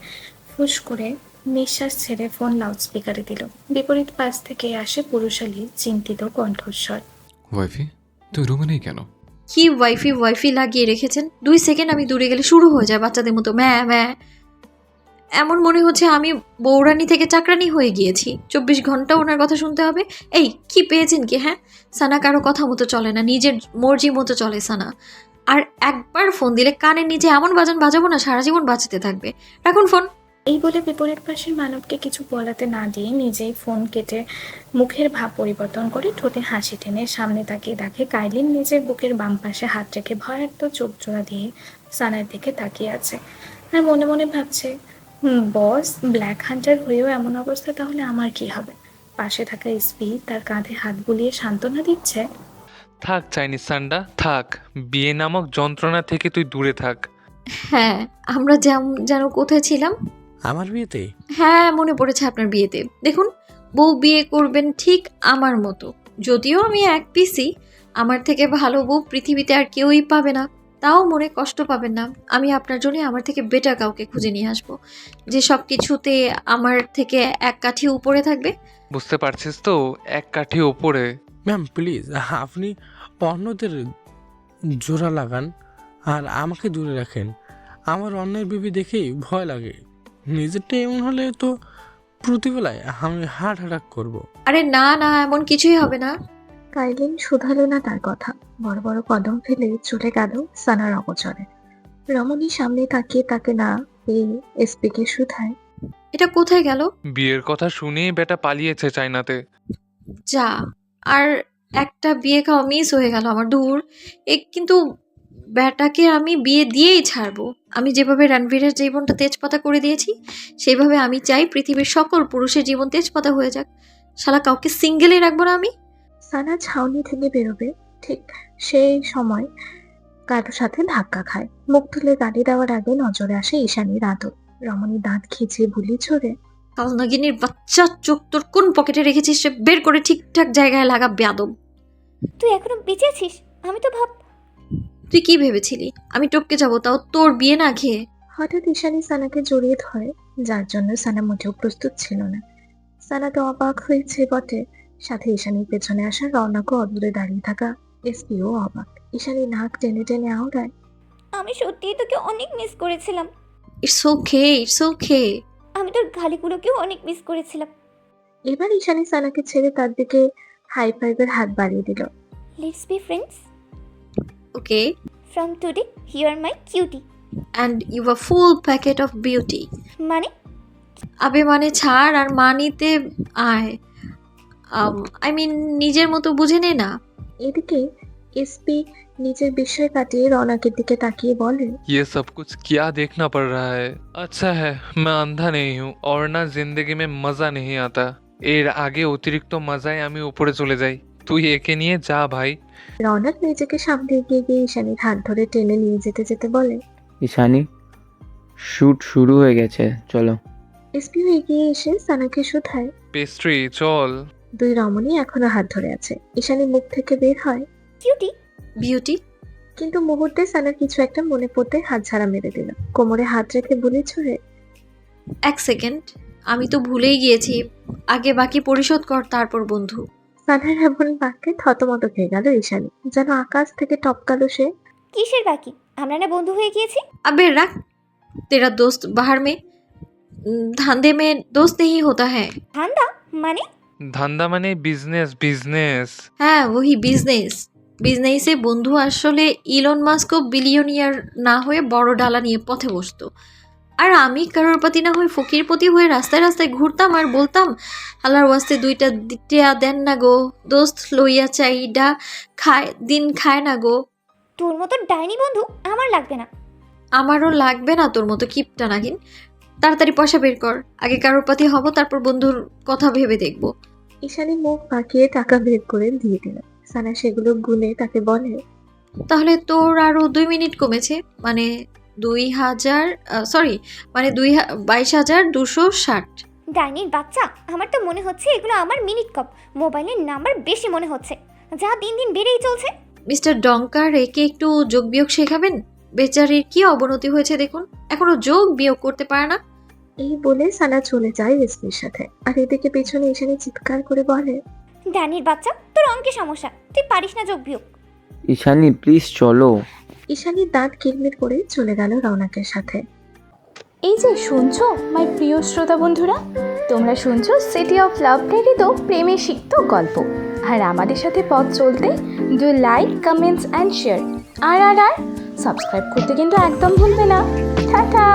ফুস করে নিঃশ্বাস ছেড়ে ফোন লাউডস্পিকারে দিল। বিপরীত পাশ থেকে আসে পুরুষালী চিন্তিত কণ্ঠস্বর, ওয়াইফি, তুই রুমে নেই কেন? কি ওয়াইফি লাগিয়ে রেখেছেন? 2 সেকেন্ড আমি দূরে গেলে শুরু হয়ে যায় বাচ্চাদের মতো ম্যা ম্যা। এমন মনে হচ্ছে আমি বৌরানি থেকে চাকরানি হয়ে গিয়েছি। 24 ঘন্টা ওনার কথা শুনতে হবে। এই কি পেয়েছেন কি? হ্যাঁ, সানা কারো কথা মতো চলে না, নিজের মর্জি মতো চলে সানা। আর একবার ফোন দিলে কানের নিচে এমন বাজাবো না, সারা জীবন বাঁচতে থাকবে। রাখুন ফোন। এই বলে বিপরীত পাশের মানবকে কিছু বলাতে না দিয়ে নিজেই ফোন কেটে মুখের ভাব পরিবর্তন করে ঠোঁটে হাসি টেনে সামনে তাকিয়ে দেখে কাইলিন নিজের বুকের বাম পাশে হাত রেখে ভয়ার্ত চোখ জোড়া দিয়ে সানার দিকে তাকিয়ে আছে। আর মনে মনে ভাবছে, বস ব্ল্যাক হান্টার হয়েও এমন অবস্থা, তাহলে আমার কি হবে? পাশে থাকা এসপি তার কাঁধে হাত বুলিয়ে সান্ত্বনা দিচ্ছে, থাক চাইনিজ সান্ডা, থাক। বিয়ে নামক যন্ত্রণা থেকে তুই দূরে থাক। হ্যাঁ, আমরা যেন কোথায় ছিলাম? আমার বিয়েতে? হ্যাঁ, মনে পড়েছে আপনার বিয়েতে। দেখুন, বউ বিয়ে করবেন ঠিক আমার মতো। যদিও আমি এক পিসি, আমার থেকে ভালো বউ পৃথিবীতে আর কেউই পাবে না। তাও মনে কষ্ট পাবেন না, আমি আপনার জন্য আমার থেকে বেটার কাউকে খুঁজে নিয়ে আসবো, যে সব কিছুতে আমার থেকে এক কাঠি উপরে থাকবে। বুঝতে পারছিস তো? এক কাঠি ওপরে। ম্যাম প্লিজ আপনি অন্যদের জোড়া লাগান আর আমাকে দূরে রাখেন। আমার অন্যের বিবি দেখেই ভয় লাগে। নিজেরটা এমন হলে তো প্রতিবেলায় আমি হার্ট অ্যাটাক করবো। আরে না না, এমন কিছুই হবে না। কাইলিন শুধালো না তার কথা, বড় বড় কদম ফেলে চলে গেল সানার অগোচরে। রমণী সামনে তাকিয়ে তাকে না পেয়ে এসপিকে শুধায়, এটা কোথায় গেল? বিয়ের কথা শুনেই বেটা পালিয়েছে চায়নাতে। যা, আর একটা বিয়ে খাওয়া মিস হয়ে গেল আমার। দূর কিন্তু ব্যাটাকে আমি বিয়ে দিয়েই ছাড়বো। আমি যেভাবে রণবীরের জীবনটা তেজপাতা করে দিয়েছি, সেইভাবে আমি চাই পৃথিবীর সকল পুরুষের জীবন তেজপাতা হয়ে যাক। শালা কাউকে সিঙ্গেলই রাখবো না আমি। সানা ছাউনি থেকে বেরোবে, ঠিক সেই সময় কারোর সাথে ধাক্কা খায়। মুখ তুলে গাড়ি দেওয়ার আগে নজরে আসে ঈশানীর আদর। রমণী দাঁত খিচিয়ে বুলি ছড়ে, কালনাগিনীর বাচ্চা, চোখ তোর কোন পকেটে রেখেছিস সে বের করে ঠিকঠাক জায়গায় লাগা, বেয়াদব। তুই এখনো বেঁচে আছিস? আমি তো তুই কি ভেবেছিলি আমি টপকে যাবো, তাও তোর বিয়ে না খেয়ে? হঠাৎ ঈশানী সানাকে জড়িয়ে ধরে, যার জন্য সানা মোটেও প্রস্তুত ছিল না। সানা তো অবাক হয়েছে বটে, সাথে ঈশানীর পেছনে আসা রওনাকও অদূরে দাঁড়িয়ে থাকা এসপিও অবাক। ঈশানী নাক টেনে টেনে আওড়ায়, আমি সত্যিই তোকে অনেক মিস করেছিলাম। It's okay, it's okay. আমি তোর গালিগুলোকেও অনেক মিস করেছিলাম। এবার ঈশানী সানাকে ছেড়ে তার দিকে হাই ফাইভের হাত বাড়িয়ে দিল। Let's be friends. Okay, from today you are my cutie. And you are full packet of beauty. মানে? আবে মানে ছাড়, আর মানিতে আয়। আই মিন নিজের মতো বুঝে নে না। এদিকে এসপি নিজের বিস্ময় কাটিয়ে রওনাকের দিকে তাকিয়ে বলে, ये सब कुछ क्या देखना पड़ रहा है? अच्छा है मैं अंधा नहीं हूँ और ना जिंदगी में मजा नहीं आता। এর আগে অতিরিক্ত মজায় আমি উপরে চলে যাই। তুই একে নিয়ে যা ভাই। রওনাক নিজেকে সামনে এগিয়ে গিয়ে ঈশানীর হাত ধরে টেনে নিয়ে যেতে যেতে বলে, ঈশানী, শ্যুট শুরু হয়ে গেছে, চলো। এসপিও এগিয়ে এসে সানাকে শুধায়। পেস্ট্রি চল। দুই রমণী এখনো হাত ধরে আছে। ঈশানী মুখ থেকে বের হয়, কিউটি। বিউটি। কিন্তু মুহূর্তে সানার কিছু একটা মনে পড়তে হাত ছাড়া মেরে দিল। কোমরে হাত রেখে বলে ছুড়ে, এক সেকেন্ড, আমি তো ভুলেই গিয়েছি। আগে বাকি পরিশোধ কর, তারপর বন্ধু। সানার এমন বাক্যে থতমত খেয়ে গেল ঈশানী, যেন আকাশ থেকে টপকালো সে। কিসের বাকি? আমরা না বন্ধু হয়ে গিয়েছি? अबे रख, तेरा दोस्त बाहर में धंधे में दोस्त नहीं होता है। ধান্দা মানে? ধান্দা মানে বিজনেস, বিজনেস। হ্যাঁ वही বিজনেস। বিজনেসে বন্ধু আসলে ইলন মাস্কও বিলিয়নিয়ার না হয়ে বড় ডালা নিয়ে পথে বসতো, আর আমি কারোরপতি না হয়ে ফকিরপতি হয়ে রাস্তায় রাস্তায় ঘুরতাম আর বলতাম, আল্লাহর ওয়াস্তে দুইটা টিয়া দেন না গো, দোস্ত লইয়া চাইডা খায় দিন খায় না গো। তোর মতো ডাইনি বন্ধু আমার লাগবে না। আমারও লাগবে না তোর মতো কিপটা নাগিন। তাড়াতাড়ি পয়সা বের কর, আগে কারোরপতি হব, তারপর বন্ধুর কথা ভেবে দেখবো। ঈশানী মুখ বাঁকিয়ে টাকা বের করে দিয়ে দিল। সানা সেগুলো গুনে তাকে বলে, তাহলে তোর আরো 2 মিনিট কমেছে, মানে 2000, সরি মানে 22,260। ডাইনির বাচ্চা, আমার তো মনে হচ্ছে এগুলো আমার মিনিট কপ। মোবাইলের নাম্বার বেশি মনে হচ্ছে, যা দিন দিন বেড়েই চলছে। মিস্টার ডঙ্কার, একে একটু যোগ বিয়োগ শেখাবেন? বেচারির কি অবনতি হয়েছে দেখুন, এখনো যোগ বিয়োগ করতে পারে না। এই বলে সানা চলে যায় এসপির সাথে। আর এদিকে পেছনে ঈশানী চিৎকার করে বলে, ডাইনির বাচ্চা, তোর অঙ্কে সমস্যা, তুই পারিস না যোগ বিয়োগ। ঈশানী প্লিজ চলো। ঈশানীর দাঁত কিরমির করে চলে গেল রওনাকের সাথে। এই যে শুনছো মাই প্রিয় শ্রোতা বন্ধুরা, তোমরা শুনছো সিটি অফ লাভ প্রেরিত প্রেমে সিক্ত গল্প। আর আমাদের সাথে পথ চলতে do like, comments and share. আর সাবস্ক্রাইব করতে কিন্তু একদম ভুলবে না। টাটা।